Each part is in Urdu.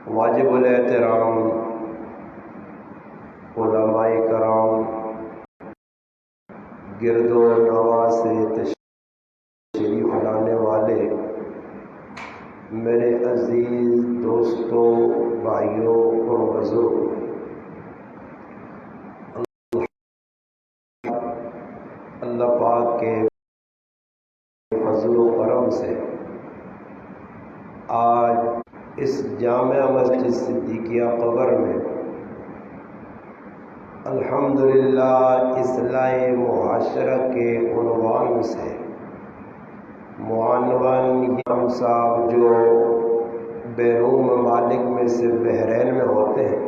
واجب الاحترام علماء کرام، گرد و نواح سے تشریف لانے والے میرے عزیز دوستوں، بھائیوں اور بزرگ، اللہ پاک کے فضل و کرم سے آج اس جامع مسجد صدیقیہ قبر میں الحمدللہ اصلاح معاشرہ کے عنوان سے معاون ہم صاحب جو بیرون ممالک میں سے بحرین میں ہوتے ہیں،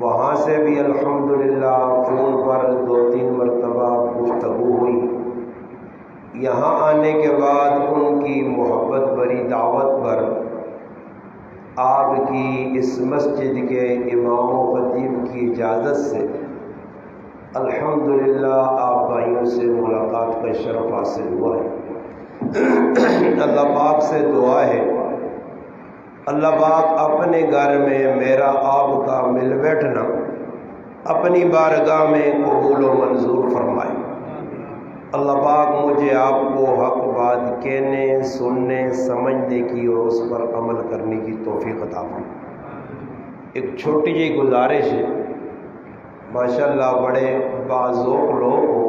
وہاں سے بھی الحمدللہ فون پر 2-3 مرتبہ گفتگو ہوئی۔ یہاں آنے کے بعد ان کی محبت بری دعوت پر آپ کی اس مسجد کے امام و خطیب کی اجازت سے الحمدللہ آپ بھائیوں سے ملاقات کا شرف حاصل ہوا ہے۔ اللہ پاک سے دعا ہے اللہ پاک اپنے گھر میں میرا آپ کا مل بیٹھنا اپنی بارگاہ میں قبول و منظور فرمائے۔ اللہ پاک مجھے آپ کو حق بات کہنے، سننے، سمجھنے کی اور اس پر عمل کرنے کی توفیق عطا فرمائے۔ ایک چھوٹی جی گزارش ہے، ماشاءاللہ بڑے باذوق لوگ ہو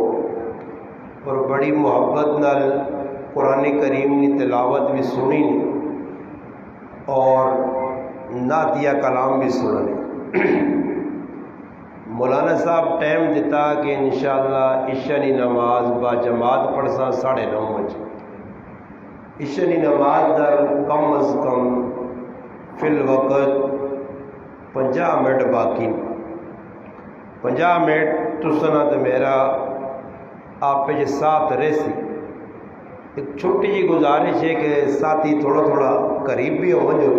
اور بڑی محبت نال قرآن کریم کی تلاوت بھی سنی اور نعتیہ کلام بھی سننے۔ مولانا صاحب ٹائم دیتا کہ انشاءاللہ عشاء کی نماز با جماعت پڑھساں 9:30 بجے۔ عشاء کی نماز در کم از کم فی الوقت 50 منٹ باقی، 50 منٹ تسنا تو میرا آپ پہ ساتھ رہ سی۔ ایک چھوٹی جی گزارش ہے کہ ساتھی تھوڑا قریب بھی ہو جو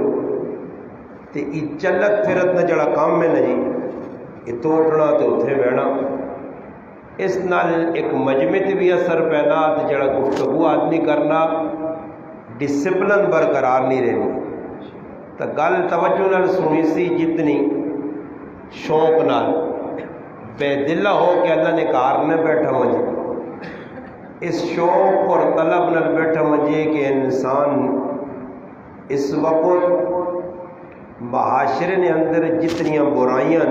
تے یہ چلت پھرت نہ جڑا کام میں نہیں یہ توڑنا تو اتنے بہنا، اس نال ایک مجمع بھی اثر پیدا تے جڑا گفتگو آدمی کرنا ڈسپلن برقرار نہیں رہنی۔ تو گل توجہ نال سنی سی، جتنی شوق نال بے دلہ ہو کہ اللہ نے کار نہ بیٹھا مجھے، اس شوق اور طلب نال بیٹھا مجھے کہ انسان اس وقت معاشرے نے اندر جتنیاں برائیاں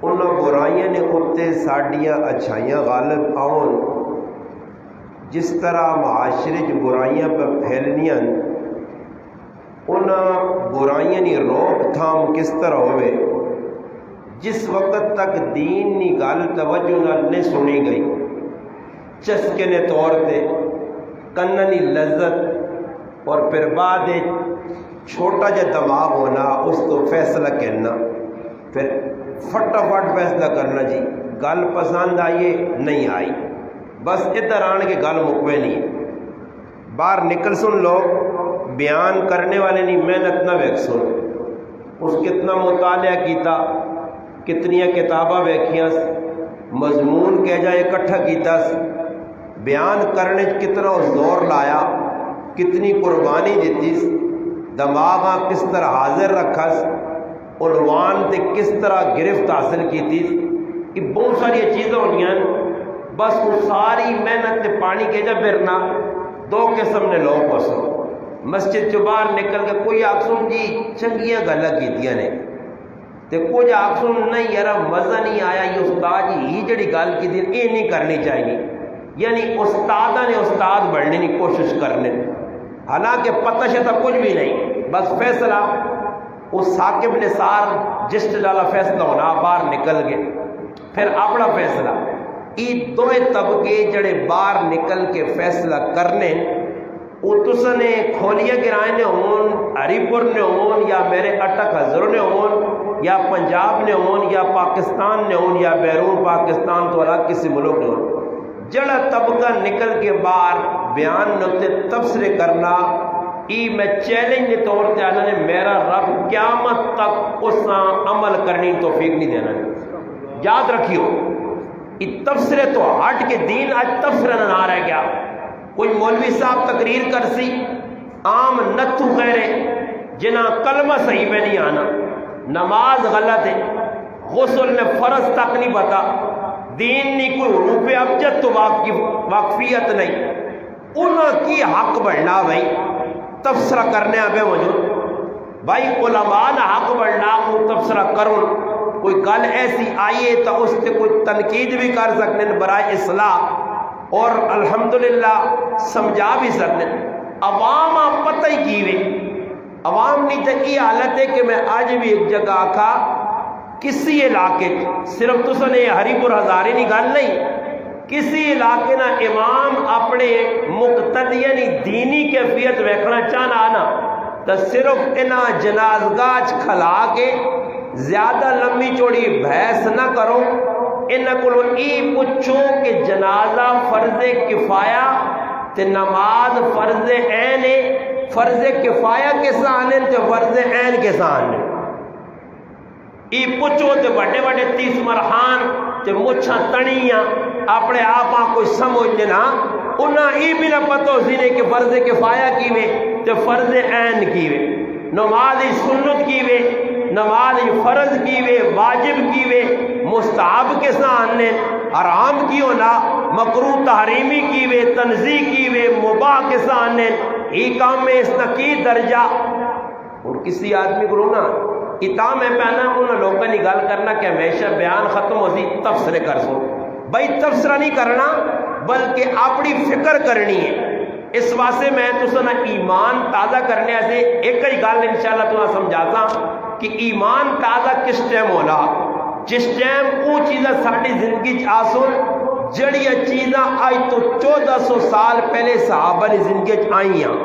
انہاں برائیاں نے اتنے ساڈیاں اچھائیاں غالب آؤن، جس طرح معاشرے برائیاں پہ پھیلنیاں انہاں برائیاں کی روک تھام کس طرح ہوئے، جس وقت تک دین کی گل توجہ نال نہیں سنی گئی، چسکے نے طور تے کننی لذت اور پھر بعد چھوٹا جا دماغ ہونا، اس تو فیصلہ کہنا، پھر فٹافٹ فیصلہ کرنا جی گل پسند آئیے نہیں آئی، بس ادھر آن کے گل مکوے نہیں، باہر نکل سن لوگ بیان کرنے والے نہیں محنت نہ ویک سن، اس کتنا مطالعہ کیتا، کتنی کتاباں ویکھیاں، مضمون کہہ جائے اکٹھا کیتا، بیان کرنے کتنا زور لایا، کتنی قربانی دیتی، دماغاں کس طرح حاضر رکھا، عنوان تے کس طرح گرفت حاصل کی تھی، یہ بہت ساری چیزیں ہونی ہیں، بس وہ ساری محنت تے پانی کے جا پھرنا۔ دو قسم نے لوگ ہو سو مسجد چو باہر نکل کے کوئی آخسن جی چنگیاں گلاں کیتیاں نے تے کچھ آخسن نہیں یار مزہ نہیں آیا، یہ استاد ہی جڑی گل کی تھی یہ نہیں کرنی چاہیے، یعنی استادہ نے استاد بڑھنے کی کوشش کرنے، حالانکہ پتہ شتہ کچھ بھی نہیں، بس فیصلہ اس ثاقب نثار جس ڈالا فیصلہ ہونا باہر نکل گئے، پھر اپنا فیصلہ۔ یہ دو طبقے جڑے باہر نکل کے فیصلہ کرنے، وہ تس نے کھولیا گرائے نے ہون، ہری پور نے ہون، یا میرے اٹک حضر نے ہون، یا پنجاب نے ہون، یا پاکستان نے ہون، یا بیرون پاکستان تو الگ کسی ملک نے ہون، جڑا طبقہ نکل کے باہر بیان نقطے تبصرے کرنا، ای میں چیلنج کے طور پہ آنا نے میرا رب قیامت تک اس عمل کرنی توفیق نہیں دینا۔ یاد رکھیو یہ تبصرے تو ہٹ کے دین آج تبصرہ نہ رہ گیا، کوئی مولوی صاحب تقریر کر سی عام نتھو خیرے جنہاں کلمہ صحیح میں نہیں آنا، نماز غلط ہے، غسل نے فرض تک نہیں پتا، دین نہیں کوئی حروف ابجد تو واقفیت نہیں، انہاں کی حق بڑھنا بھائی تبصرہ کرنے آبے موجود بھائی علماء نہ حق بڑھنا کو تبصرہ کروں، کوئی گل ایسی آئیے تو اس سے کوئی تنقید بھی کر سکنے برائے اصلاح اور الحمدللہ سمجھا بھی سکنے۔ عوام پتہ ہی کی وے عوام نہیں تو یہ حالت ہے کہ میں آج بھی ایک جگہ آکھا کسی علاقے صرف تو نے ہری پور ہزارے نہیں گل نہیں، کسی علاقے نہ امام اپنے مقتدی یعنی دینی کیفیت ویکھنا چاہنا نا تو صرف انہاں جنازگاہ کھلا کے زیادہ لمبی چوڑی بحث نہ کرو، انہاں کو ای پوچھو کہ جنازہ فرض کفایہ تے نماز فرض عین ہے، فرض کفایہ کے سانے تے فرض عین کے سانے ای پوچھو تے بڑے بڑے 30 مرحان تے مچھاں تڑیاں اپنے آپ کوئی سمجھ نہ انہاں ای بھی نہ پتو سینے کہ فرض کفایہ کیوے تے فرض عین کیوے، نماز سنت کیوے، نماز فرض کیوے، واجب کیوے، مستحب کے سانے، حرام کیوں نہ، مکروہ تحریمی کیوے، تنزیہ کیوے، مباح کے سانے، ای کام میں اس کا کی درجہ اور کسی آدمی کو نا اتنا میں پہنا انہوں لوگوں نے گل کرنا کہ ہمیشہ بیان ختم ہو سی تبصرے کر سو بھائی تبصرہ نہیں کرنا بلکہ اپنی فکر کرنی ہے۔ اس واسطے میں تسنا ایمان تازہ کرنے سے ایک ہی گل انشاءاللہ تمہیں سمجھاتا کہ ایمان تازہ کس ٹائم ہونا، جس ٹائم وہ چیزیں ساری زندگی آسن جڑی چیزاں آئی تو 1400 سال پہلے صحابہ نے زندگی آئی ہیں،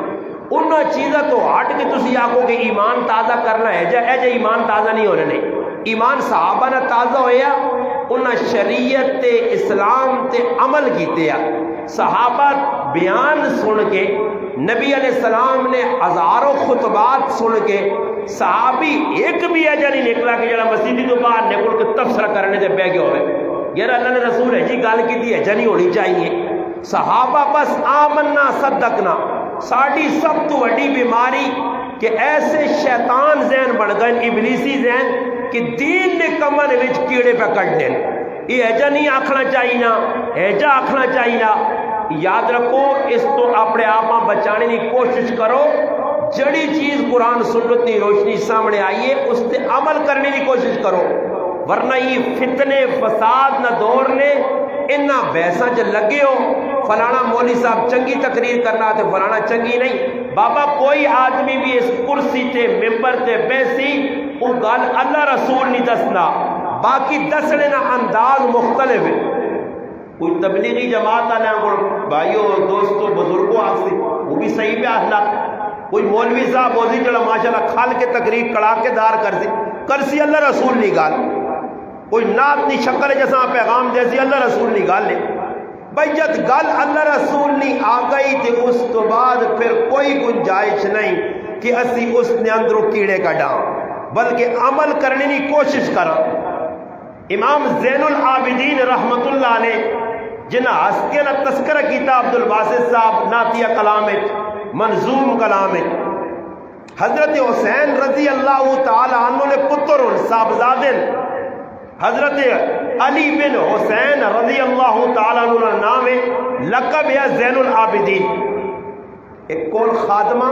ان چیزاں تو ہٹ کے تسی آکھو کہ ایمان تازہ کرنا ہے جا ایمان تازہ نہیں ہونے نہیں، ایمان صحابہ نے تازہ ہویا انہاں شریعت تے اسلام تے عمل کیتے ہیں، صحابہ بیان سن کے نبی علیہ السلام نے ہزاروں خطبات سن کے صحابی ایک بھی ایجا نہیں نکلا کہ جڑا مسجد تو باہر نکل کے تبصرہ کرنے سے بہ گیا ہوئے یار اللہ نے رسول ہے جی گل کی تھی ایجا نہیں ہونی چاہیے۔ صحابہ بس آمنا صدقنا، ساڑی سب تو بڑی بیماری کہ ایسے شیطان ذہن بڑھ گئے ابلیسی ذہن کہ دین نے کمن وچ کیڑے پہ کٹ دیں، یہ ایجا نہیں آکھنا چاہیے نا، ایجا آکھنا چاہیے نا۔ یاد رکھو اس تو اپنے آپ بچانے کی کوشش کرو، جڑی چیز قرآن سنت کی روشنی سامنے آئیے اس سے عمل کرنے کی کوشش کرو، ورنہ یہ فتنے فساد نہ دور نے انہاں بحثاں چ لگے ہو فلانا مولوی صاحب چنگی تقریر کرنا تے فلانا چنگی نہیں۔ بابا کوئی آدمی بھی اس کرسی تے ممبر تے بیسی وہ گل اللہ رسول نہیں دسنا، باقی دسنے نا انداز مختلف ہے۔ کوئی تبلیغی جماعت آنا بھائیوں دوستوں بزرگوں آسی وہ بھی صحیح پہ آسنا، کوئی مولوی صاحب ہوتی جڑا ماشاءاللہ کھال کے تقریر کڑا کے دار کرسی اللہ رسول نہیں گال، کوئی نات نہیں شکل جیسا پیغام جیسی اللہ رسول نہیں گال لے بھائی جد گل اللہ رسول نہیں آ گئی تو اس تو بعد پھر کوئی گنجائش نہیں کہ اسی اس نے اندروں کیڑے کڈاں، بلکہ عمل کرنے کی کوشش کرا۔ امام زین العابدین رحمت اللہ نے جنہ ہستیاں نے تذکرہ کیتا عبد الباسط صاحب نعتیہ کلام منظوم کلام حضرت حسین رضی اللہ تعالی عنہ نے پتر صاحبزادن حضرت علی بن حسین رضی اللہ تعالی عنہ نام ہے، لقب ہے زین العابدین۔ ایک کول خادمہ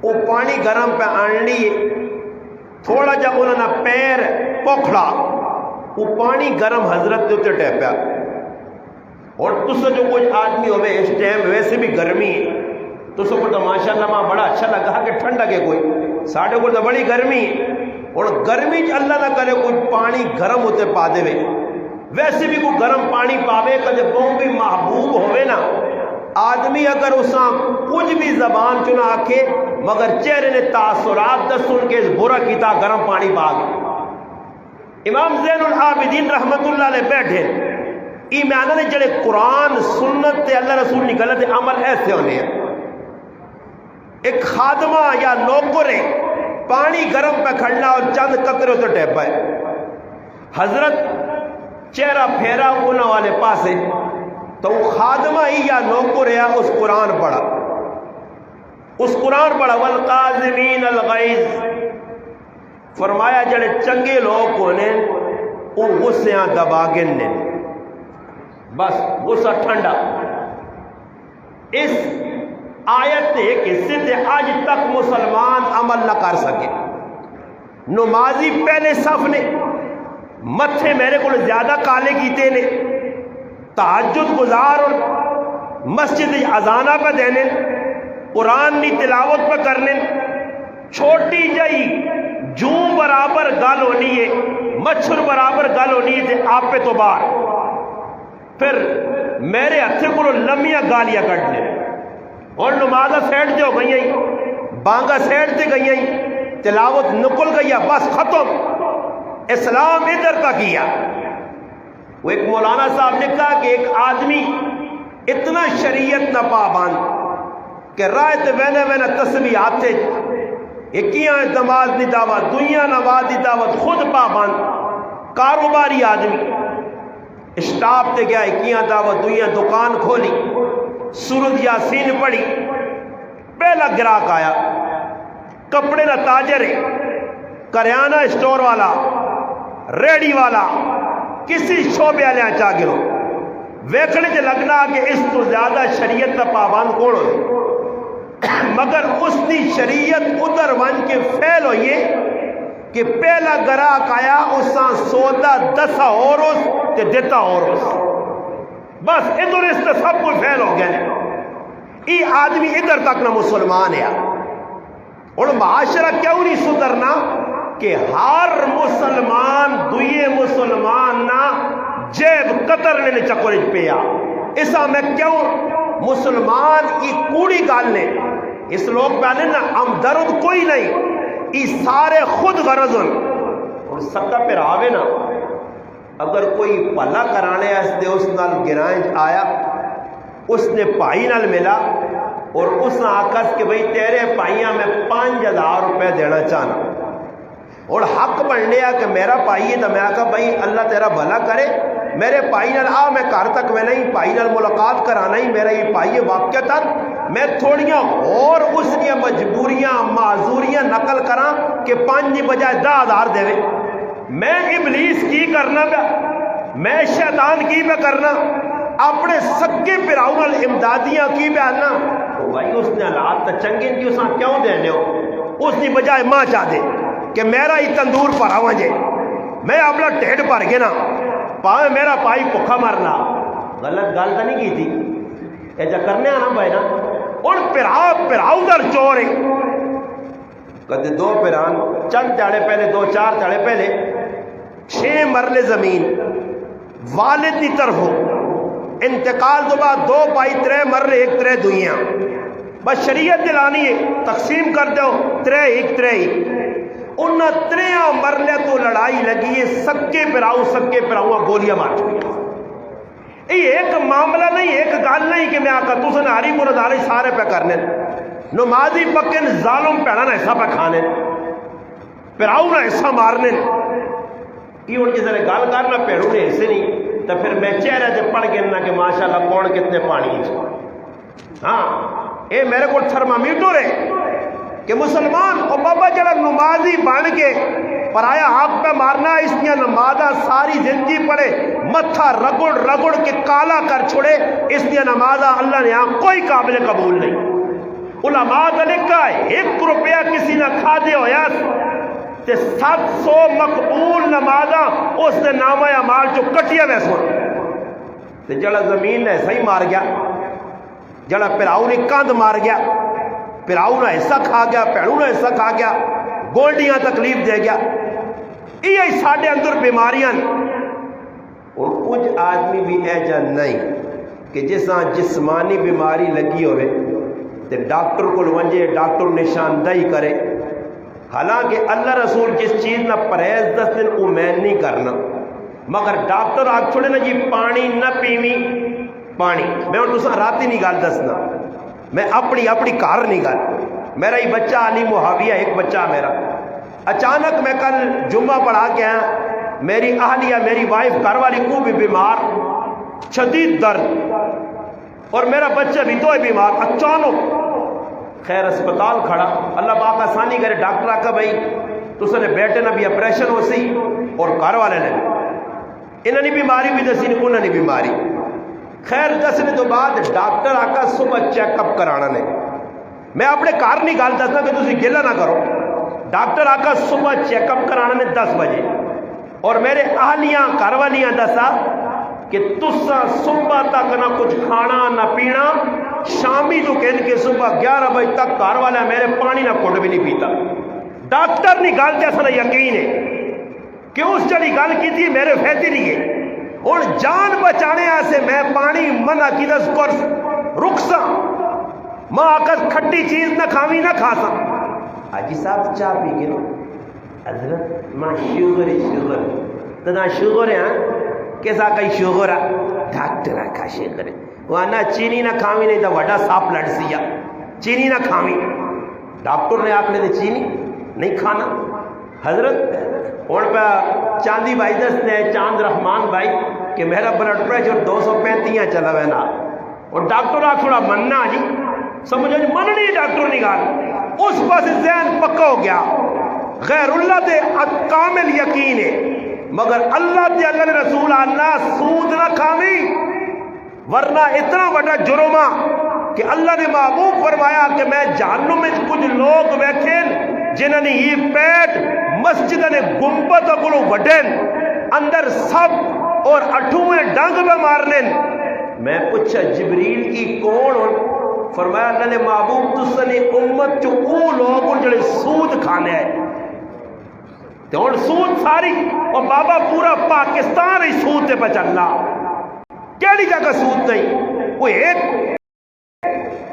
وہ پانی گرم پہ آنڈی تھوڑا جا انہوں نے پیر پوکھڑا وہ پانی گرم حضرت دے اتنے ٹیپیا اور تُس جو کچھ آدمی ہوئے اس ٹائم ویسے بھی گرمی ہے تُس کو تو ماشاءاللہ ماں بڑا اچھا لگا کہ ٹھنڈا کے کوئی ساڑھے کو تو بڑی گرمی ہے اور گرمی اللہ نہ کرے کوئی پانی گرم ہوتے پا دے ویسے بھی کوئی گرم پانی پاوے کدے بہت بھی محبوب ہوئے نا آدمی اگر اساں کچھ بھی زبان چنا آکھے مگر چہرے نے تاثرات دا سن کے اس برا کیتا گرم پانی پا گئے۔ امام زین العابدین رحمت اللہ علیہ بیٹھے ایمان نے جڑے قرآن سنت تے اللہ رسول نے غلط عمل ایسے ہونے ہیں، ایک خادمہ یا نوکر پانی گرم پہ کھڑنا اور چند قطرے تو ٹیپا ہے، حضرت چہرہ پھیرا انہوں والے پاسے تو وہ خادمہ ہی یا نوکر ہے اس قرآن پڑھا، اس قرآن پڑھا والقاظمین الغیظ، فرمایا جڑے چنگے لوگ ہونے وہ غصیاں دبا گن نے، بس غصہ ٹھنڈا۔ اس آیت ایک حصے سے آج تک مسلمان عمل نہ کر سکے۔ نمازی پہلے صف نے متھے میرے کو زیادہ کالے کیتے نے، تہجد گزار اور مسجد اذانہ پہ دینے، قرآن کی تلاوت پہ کرنے، چھوٹی جائی جوں برابر گل ہونی ہے، مچھر برابر گل ہونی ہے تے آپ پہ تو باہر، پھر میرے ہتھے کو لمیاں گالیاں کٹنے، اور نمازہ سیٹ تے ہو گئی، بانگا سیٹ تے گئی، تلاوت نکل گئی، بس ختم۔ اسلام ادھر کا کیا۔ وہ ایک مولانا صاحب نے کہا کہ ایک آدمی اتنا شریعت نہ پابند کہ رائے تے وینے تسبیح آتے ایکیاں نماز دی دعوت، دوئیاں نماز دی دعوت، خود پابند کاروباری آدمی، اسٹاپ تے گیا، ایکیاں دعوت، دوئیاں دکان کھولی، سورۃ یاسین پڑھی، پہلا گراہک آیا، کپڑے کا تاجر ہے، کریانہ اسٹور والا، ریڑی والا، کسی شعبے والے چاہ گرو، ویکھنے سے لگنا کہ اس تو زیادہ شریعت کا پابند کون ہو، مگر اس کی شریعت ادھر ون کے فیل ہوئی کہ پہلا گراہک آیا اس کا سودا دسا اور اس تے دیتا اور اس، بس ادھر اس سے سب کچھ فیل ہو گیا۔ یہ آدمی ادھر تک نہ مسلمان ہے، اور معاشرہ کیوں نہیں سدھرنا کہ ہر مسلمان دوئے مسلمان نہ جیب قطر لینے چکر پیا، اسا میں کیوں مسلمان کی کوڑی گال نے، اس لوگ پہلے نا ہم درد کوئی نہیں، یہ سارے خود غرض ہیں، اور سکا پہ راوے نا اگر کوئی پلا کرانے اس دے اس نال گرائیں آیا، اس نے پائی نال ملا اور اس نے آکس کہ بھئی تیرے پائیاں میں 5000 روپے دینا چاہنا، اور حق بن لیا کہ میرا پائی ہے، تو میں کہا بھئی اللہ تیرا بھلا کرے، میرے پائی نال آ، میں گھر تک میں نہیں پائی نال ملاقات کرانا ہی، میرا یہ پائی ہے واقعتاً میں تھوڑیاں اور اس کی مجبوریاں معذوریاں نقل کراں کہ 5 دی بجائے 10,000 دے، میں ابلیس کی کرنا پہ، میں شیطان کی پہ کرنا، اپنے سکے پراؤں نال امدادیاں کی پہ آنا، تو بھائی اس نے حالات تو چنگے نہیں، اس نے کیوں دینے ہو، اس کی بجائے ماں چاہ دے کہ میرا ہی تندور پر آواں جے، میں اپنا ٹھیڑ پر گنا، پاوے میرا پائی بھوکا مرنا، غلط گل تو نہیں کی تھی، ایجا کرنے آنا بھائی نا، اور پراؤ در چور ہے، کدے 2 پیران چند چاڑے پہلے 2-4 چاڑے پہلے 6 مرلے زمین والد کی طرف ہو، انتقال تو بعد 2 پائی 3 مرلے 1 3 دوئیاں، بس شریعت دلانی ہے تقسیم کر دو 3 1 3 ان 3 مرلے تو لڑائی لگی ہے، سکے پراؤں گولیاں مار چکی، یہ ایک معاملہ نہیں، ایک گل نہیں کہ میں آکا تو سے ناری مرداری سارے پہ کرنے، نمازی پکن ظالم پیڑا نہ حصہ پہ کھانے، پراؤں نہ حصہ مارنے، یہ ان کی طرح گل کرنا پیڑوں نے حصے نہیں، تو پھر میں چہرے سے پڑھ گنا کہ ماشاءاللہ کون کتنے پانی، ہاں اے میرے کو تھرمامیٹر ہے کہ مسلمان اور بابا جڑا نمازی بن کے پرایا حق پہ مارنا، اس نے نمازہ ساری زندگی پڑھے، متھا رگڑ کے کالا کر چھوڑے، اس نے نمازہ اللہ نے یہاں کوئی قابل قبول نہیں۔ علماء نے لکھا ہے 1 روپیہ کسی نہ کھا دے ہویا تے 700 مقبول نمازہ اس نے نامہ اعمال جو کٹیا ویسو، تے جڑا زمین نے صحیح مار گیا، جڑا پراؤ نے کاندھ مار گیا، پراؤ نہ حصہ کھا گیا، پیڑوں نہ حصہ کھا گیا، گولڈیاں تکلیف دے گیا، یہ ساڑھے اندر بیماریاں، اور کچھ آدمی بھی ایجا نہیں کہ جیسا جسمانی بیماری لگی ہوئے تے ڈاکٹر کو ونجے، ڈاکٹر نشاندہی کرے، حالانکہ اللہ رسول جس چیز نہ پرہیز 10 دن امید نہیں کرنا، مگر ڈاکٹر آگ چھوڑے نا جی پانی نہ پیوی، پانی میں ان دوسرا راتی نہیں گال دسنا، میں اپنی کار نہیں گال، میرا ہی بچہ علی محاویہ ایک بچہ میرا، اچانک میں کل جمعہ پڑھا کے آیا، میری اہلیہ میری وائف گھر والی کو بھی بیمار، شدید درد، اور میرا بچہ بھی تو بیمار، اچانک خیر اسپتال کھڑا، اللہ پاک آسانی کرے، ڈاکٹر آکا بھائی تس نے بیٹے نہ بھی اپریشن ہو سی اور گھر والے نے انہوں نے بیماری بھی دسی انہوں نے بیماری، خیر دسنے تو بعد ڈاکٹر آکا صبح چیک اپ کرانا نے، میں اپنے گھر نہیں گل دسنا کہ تسی گلا نہ کرو، ڈاکٹر آکا صبح چیک اپ کرانا نے 10 بجے، اور میرے اہلیاں گھر والیاں دسا کہ تسا صبح تک نہ کچھ کھانا نہ پینا، شامی تو کہن کے صبح 11 بجے تک گھر والا میرے پانی نہ کھٹ بھی نہیں پیتا، ڈاکٹر نہیں گل تے اصل یقین ہے کہ اس جڑی گل کی تھی میرے فائدے لیے، اور جان بچانے سے میں پانی منع کی دس کورس رخصا ماں آکر کھٹی چیز نہ کھاوی نہ کھا سا، حاجی صاحب چاہ پی کے حضرت ماں شوگر ہے شوگر تو نہ شوگر ہے کیسا کئی شوگر ہے ڈاکٹر آکا شوگر ہے وہ نہ چینی نہ کھاوی نہیں تو وڈا ساپ لڑ سیا چینی نہ کھاوی، ڈاکٹر نے آکھنے دے چینی نہیں کھانا، حضرت اور پہ چاندی بھائی دستے ہیں چاند رحمان بھائی کہ میرا بلڈ پریشر 235 چلا ہوئے نا، اور ڈاکٹر آ تھوڑا مننا جی سمجھو جی مننی ڈاکٹر نہیں گال، اس پاس ذہن پکا ہو گیا، غیر اللہ دے کامل یقین ہے، مگر اللہ دے اللہ نے رسول اللہ سود نہ کھاوی ورنہ اتنا بڑا جرمہ کہ اللہ نے محبوب فرمایا کہ میں جہنم میں کچھ لوگ ویکھیں جنہوں نے یہ پیٹ مسجد نے گنبد کو وڈین اندر سب اور اٹھویں ڈنگ میں مارنے، میں پوچھا جبریل کی کون، فرمایا اللہ نے محبوب تس نے امت چو او لوگ جڑے سود کھانے ہیں، تو اور سود ساری اور بابا پورا پاکستان ہی سود تے پہ چلنا، کیڑی جگہ سود نہیں، کوئی ایک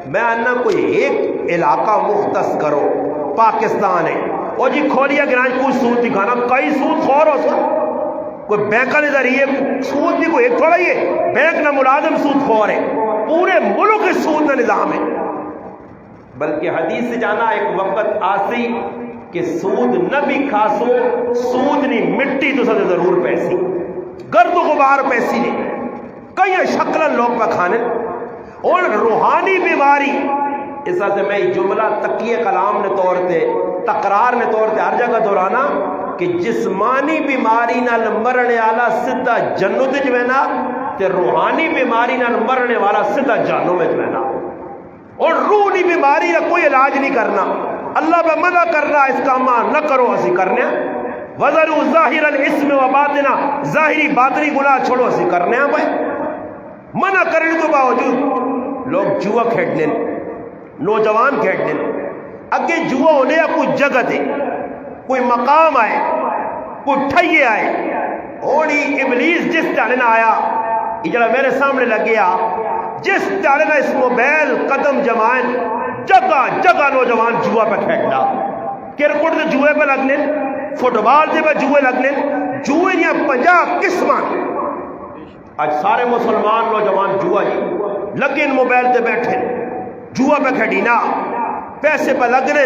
میں آنا کوئی ایک علاقہ مختص کرو، پاکستان ہے اور جی کھولیا گرانج کوئی سود دکھانا، کئی سود خور ہو سکتا، کوئی بینک کا ذریعے سود بھی کوئی ایک تھوڑا ہی ہے، بینک نہ ملازم سود خور ہے، پورے ملک سود نہ نظام ہے، بلکہ حدیث سے جانا ایک وقت آسی کہ سود نہ بھی کھاسو سود نہیں مٹی تو سدے ضرور پیسی، گرد و غبار پیسی نہیں، کئی شکل لوگ پہ کھانے، اور روحانی بیماری اس سے میں جملہ تقیہ کلام نے طور تے تقرار نے طور تے ہر جگہ دہرانا کہ جسمانی بیماری نال مرنے والا سدھا جنت جو ہے نا تے روحانی بیماری نال مرنے والا سدھا جہنم میں جو ہے نا، اور روحانی بیماری کا کوئی علاج نہیں کرنا، اللہ پہ منع کرنا اس کا ماں نہ کرو اسی کرنے، وَذَرُوا ظَاهِرَ الْإِثْمِ وَبَاطِنَهُ ظاہری باطنی گناہ چھوڑو اسی کرنے ہیں بھائی، منع کرنے تو باوجود لوگ جوا کھیڑنے، نوجوان کھیڑنے، اگے جوا ہونے یا کوئی جگہ دے کوئی مقام آئے کوئی ٹھئیے آئے، اور ابلیس جس ڈالے نہ آیا یہ جڑا میرے سامنے لگیا جس ڈالے نہ اس موبائل قدم جمائیں جگہ جگہ نوجوان جوا پہ کھیڑنا، کرکٹ دے جوئے پہ لگنے، فٹ بال دے پہ جوئے لگنے، جوئے یا 50 قسمان، آج سارے مسلمان نوجوان جوا جی لگے ان موبائل تے بیٹھے جوا پہ کھڑینا، پیسے پہ لگنے،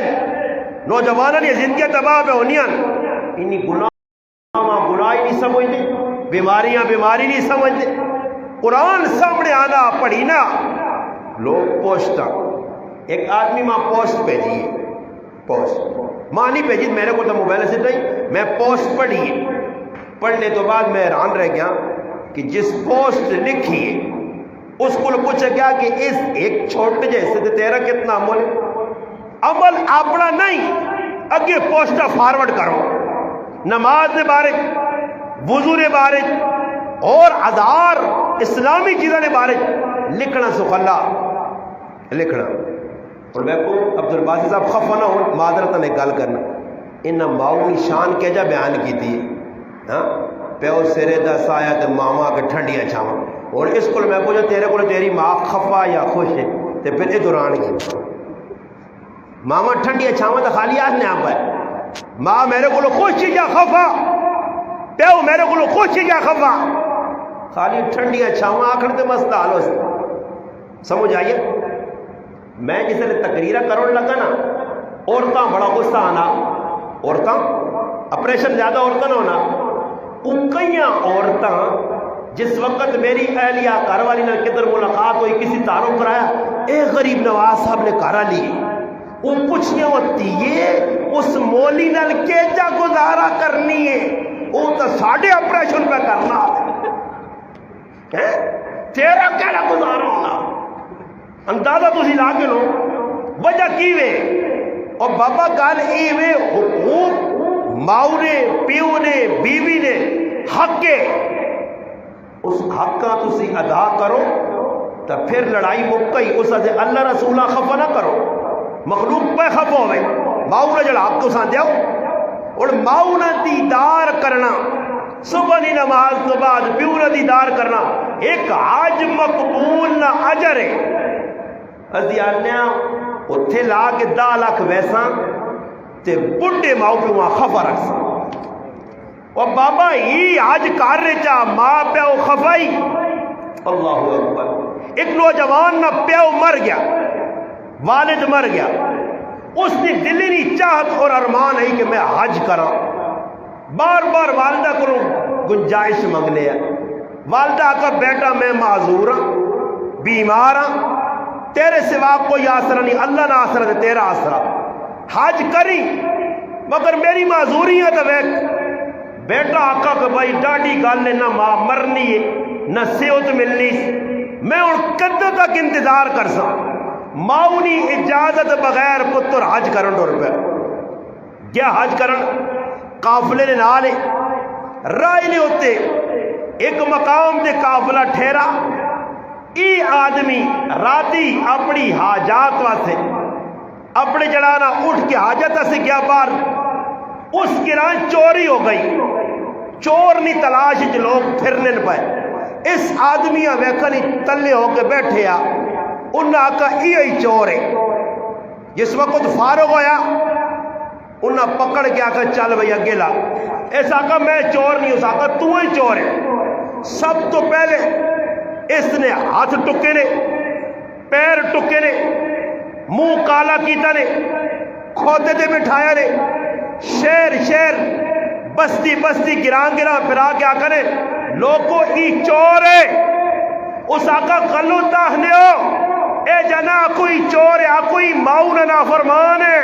نوجوانوں نے زندگی تباہ پہ ہونیاں، انہی گناہ نہیں سمجھتے، بیماریاں بیماری نہیں سمجھتے، قرآن سامنے آنا پڑھینا، لوگ پوچھتا، ایک آدمی ماں پوسٹ بھیجیے، پوسٹ ماں نہیں بھیجی میرے کو تو موبائل سے نہیں، میں پوسٹ پڑھی، پڑھنے تو بعد میں حیران رہ گیا کہ جس پوسٹ لکھی ہے اس کو پوچھا گیا کہ اس ایک چھوٹے جیسے تو تیرا کتنا عمل اپنا نہیں، اگے پوسٹا فارورڈ کرو، نماز کے بارے وضو کے بارے اور ہزار اسلامی چیزوں کے بارے لکھنا سخلا لکھنا، اور میں کو عبد الباسط صاحب خفا نہ ہو معذرت نے گل کرنا، انہیں ماؤ کی شان کیا جا بیان کی تھی، ہاں پیو سرے دا سایہ تے ماما کے ٹھنڈیاں چھاواں، اور اس کو میں پوچھا تیرے کو تیری ماں خفا یا خوش ہے تے پھر یہ دوران کی ماما ٹھنڈیاں چھاواں تو خالی آج نے آپ ہے، ماں میرے کو خوش یا خفا، پیو میرے کو خوش یا خفا، خالی ٹھنڈیاں چھاواں آخر تے مسئلہ حل ہو سکتا، سمجھ آئیے۔ میں جس نے تقریرہ کرنے لگا نا عورتاں بڑا غصہ آنا، عورتاں اپریشن زیادہ عورتاں نہ ہونا، کئیاں عورتاں جس وقت میری اہلیہ گھر والی نے کدھر ملاقات ہوئی کسی تعارف کرایا، اے غریب نواز صاحب نے کارا لی، وہ پوچھیاں ہوتی ہے اس مولی نال کیجا گزارا کرنی ہے، وہ تو ساڑھے آپریشن پہ کرنا ہے، تیرا کیڑا گزارا ہونا؟ اندازہ تسی لا کے لو وجہ کی وے؟ اور بابا گل ای وے حقوق ماؤ نے پیو نے بیوی نے حق ہے، اس حق کا تسی ادا کرو تو پھر لڑائی مک گئی، اس سے اللہ رسولہ خفا نہ کرو، مخلوق پہ خفا ہوئے ماؤ نے جڑا حق تو سان دیو۔ اور ماؤ نے دیدار کرنا صبح دی نماز تو بعد پیو نے دیدار کرنا ایک حج مقبول نہ اجر ہے۔ ازیانیاں اتھے لا کے 10 لاکھ ویساں تے بڑھے ماؤ پیو وہاں خفا رکھ سا، اور بابا ہی حج کر رہے چاہ ماں پیو خفائی۔ اللہ اکبر، ایک نوجوان نہ پیو مر گیا، والد مر گیا، اس نے دلی نہیں چاہت اور ارمان ہے کہ میں حج کرا، بار بار والدہ کو گنجائش مانگ لیا، والدہ کا بیٹا میں معذور ہوں، بیمار ہوں، تیرے سوا کوئی آسرا نہیں، اللہ نہ آسرا دے تیرا آسرا، حج کری مگر میری معذوری ہے تو بیٹا آقا کہ بھائی ڈاڈی گل ہے، نہ ماں مرنی ہے نہ صحت ملنی، میں ان کدے تک انتظار کر سا؟ ماؤ نی اجازت بغیر پتر حج کرن ڈر پہ کیا حج کرن، قافلے نے نالے رائے نے ہوتے ایک مقام دے قافلہ ٹھہرا، ای آدمی راتی اپنی حاجات واسے اپنے جڑانا اٹھ کے حاجت سے گیا بار، اس گران چوری ہو گئی، چور نہیں تلاش چ لوگ پھرنے پائے، اس آدمی ویکھنی تلے ہو کے بیٹھے آ، انہاں آکا یہ چور ہے، جس وقت فارغ ہویا انہاں پکڑ کے آکا چل بھئی اگے لا، اس آکا میں چور نہیں، اس آکا تو ہی چور ہے۔ سب تو پہلے اس نے ہاتھ ٹکے نے، پیر ٹکے نے، منہ کالا کیتا نے، کھوتے دے بٹھایا نے، شیر شیر بستی بستی گران گران پھرا کے آکا نے لوگوں ای چور ہے، اس آکا غلو تاہنے ہو، اے جنا کوئی چور ہے، کوئی ماؤ نہ فرمان ہے،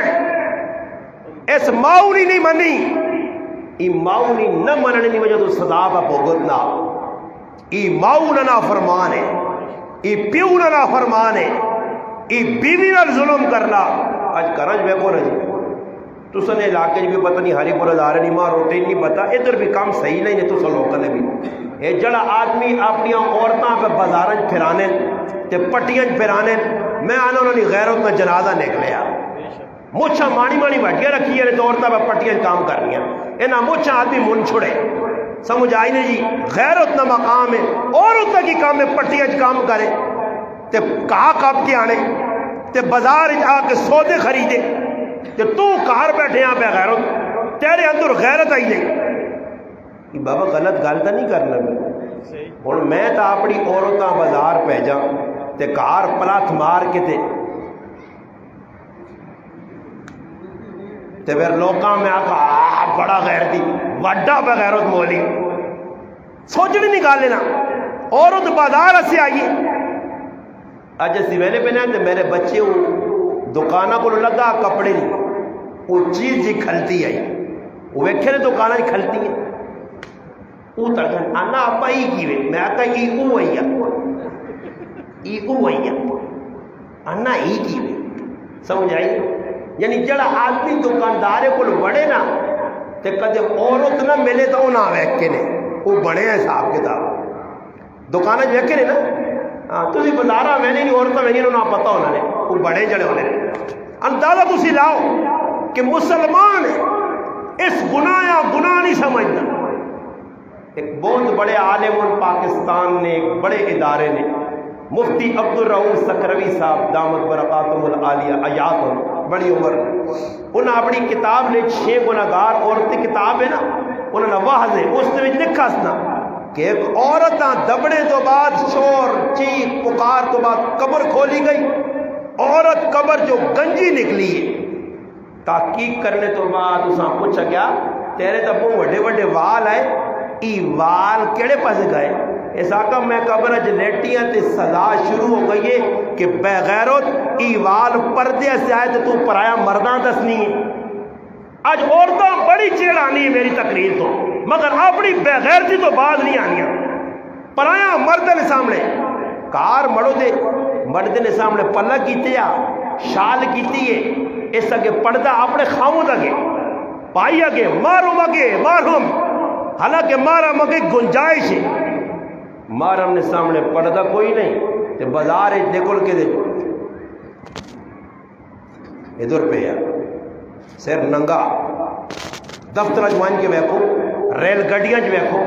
اس ماؤ نہیں منی، ای ماؤ نہ مننے نہیں وجہ تو سزا کا بھگتنا، ای ماؤ نہ فرمان ہے، ای پیو نہ فرمان ہے، ای بیوی نہ ظلم کرنا۔ آج کرنج بے کو نہیں تو سنے علاقے بھی پتہ نہیں ہری پورا دارے نہیں ماں روٹے نہیں پتا، ادھر بھی کام صحیح نہیں تو سلوکا نے بھی اے جڑا آدمی اپنی عورتاں پہ بازارنج پھرانے تے پٹیاں پھرانے، میں آنا انہوں نے غیرت میں جنازہ نکلیا، مچھا مانی مانی بھٹیاں رکھی ہے تو عورتاں پہ پٹیاں کام کرنی ہیں، انہاں مچھا آدمی من چھڑے، سمجھ آئی نہیں جی، غیرت نہ مقام ہے، عورتاں کی کام ہے پٹیاں کام کرے تے کہا کب کے آنے تے بازار آ کے سودے خریدے تے تو کار بیٹھے یہاں پہ غیرت، تیرے اندر غیرت آئی نہیں، بابا غلط گل تو نہیں کرنا میں ہوں، میں تو اپنی عورتاں بازار پہ جا تے کار پلاتھ مار کے تے پھر لوکاں میں آکا بڑا غیرتی وڈا پہ غیرت مولی، سوچنی نہیں گال لینا، عورت بازار سے آئیے، اج اسی ویلے پہ نہیں میرے بچے دکانہ کو لگا کپڑے نہیں، وہ چیز جی کھلتی آئی، وہ ویکھے نے دکانہ جی کھلتی ہیں، وہ تڑکن آنا اپا ہی کی وے، میں آتا ہی او آئی ای او آئی آنا ہی کی وے، سمجھ آئی؟ یعنی جڑا آدمی دکاندارے کو بڑے نا تے کدے عورت نہ ملے تو وہ نہ ویکھے نے، وہ بڑے ہیں صاحب کتاب دکانہ ویکھے نے نا، ہاں تسی بازارہ میں نہیں عورتیں میں نہیں نہ پتہ ہونا نے، وہ بڑے جڑے ہونے اندازہ تسی لاؤ کہ مسلمان اس گناہ نہیں سمجھنا۔ ایک بہت بڑے عالم پاکستان نے، ایک بڑے ادارے نے، مفتی عبدالرؤوف سکروی صاحب دامت برکاتہم العالیہ حیاتہم، بڑی عمر، انہوں نے اپنی کتاب نے 6 گناہگار عورتیں کتاب ہے نا، انہوں نے واحد ہے اس نے لکھا سنا کہ ایک عورتاں دبڑے تو بعد شور چیخ پکار تو بعد قبر کھولی گئی، عورت قبر جو گنجی نکلی ہے، تحقیق کرنے تو بعد اساں پوچھا گیا تیرے تو بہت بڑے بڑے وال آئے، ای وال کیڑے پاس گئے؟ اس آقا میں قبر لیٹیاں تے سزا شروع ہو گئی ہے کہ بے غیرت ایوال پردے سے آئے تو پرایا مرداں دسنی ہے. اج عورتاں بڑی چیڑ آنی ہے میری تقریر تو، مگر اپنی بغیرتی تو باز نہیں آنی. پرایا مرد نے سامنے کار مڑو دے مرد نے سامنے پلہ کیتے یا شال کیتی ہے، اس اگے پردہ اپنے خاؤں اگے پائی اگے مارم اگے مارم، حالانکہ مارم اگے گنجائش ہے. مارم نے سامنے پردہ کوئی نہیں تے بازار نکل کے دے ادھر پہ یا سر ننگا دفتر جوان کے ویکھو، ریل گڈیاں جو ویکھو،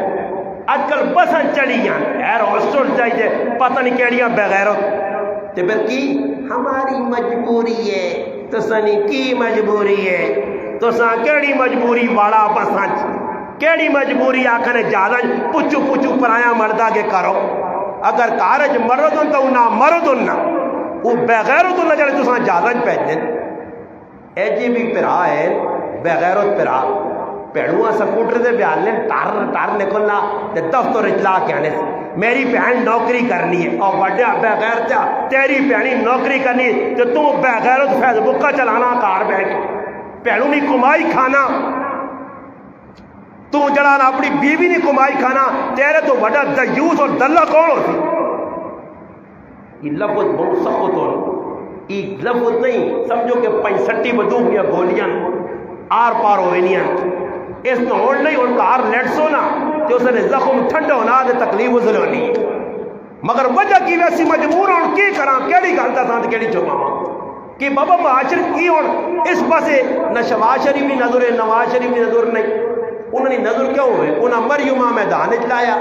آج کل بساں چڑھی جان ایئر ہوسٹل چاہیے پتہ نہیں کیڑیاں بغیرت تے پھر کی ہماری مجبوری ہے. تسانی کی مجبوری ہے؟ تساں کیڑی مجبوری والا بساں کیڑی مجبوری آکھنے جادہ پچو پچو پرایا مردہ کے کرو. اگر کارج مردن تو نہ مردن نہ وہ بغیرت نہ چلے تساں جادہ پیجن. اے جی بھی پرا ہے بغیرت پرا پیڑوہ سکوٹر دے بیان لیں ٹار نکلنا تے دفتر اجلا کے آنے سے میری بہن نوکری کرنی ہے اور وڈیا بغیر تیری بہنی نوکری کرنی ہے تو تو بغیرت فیض بکا چلانا کار بہ کے پیڑوں نہیں کمائی کھانا، تو جڑانا اپنی بیوی نہیں کمائی کھانا، تیرے تو وڈا دیوس اور دلہ کون ہوتی. یہ لفظ بہت سخت ہو، یہ لفظ نہیں سمجھو کہ 65 بدوق یا گولیاں آر پار ہوئینیاں اس میں ہوڑ نہیں ان کا آر لیٹس ہونا کہ اس نے زخم ٹھنڈا ہونا دے تکلیف ازل ہونی. مگر وجہ کی ویسی مجبور ہون کی کراں کیڑی گھنٹا ساتھ کیڑی چھپاواں کہ بابا معاشر کی ہون اس پاسے نہ شواز شریف کی نظر ہے نواز شریف کی نظر نہیں. انہوں نے نظر کیوں ہوئے؟ انہاں مریم میدان چلایا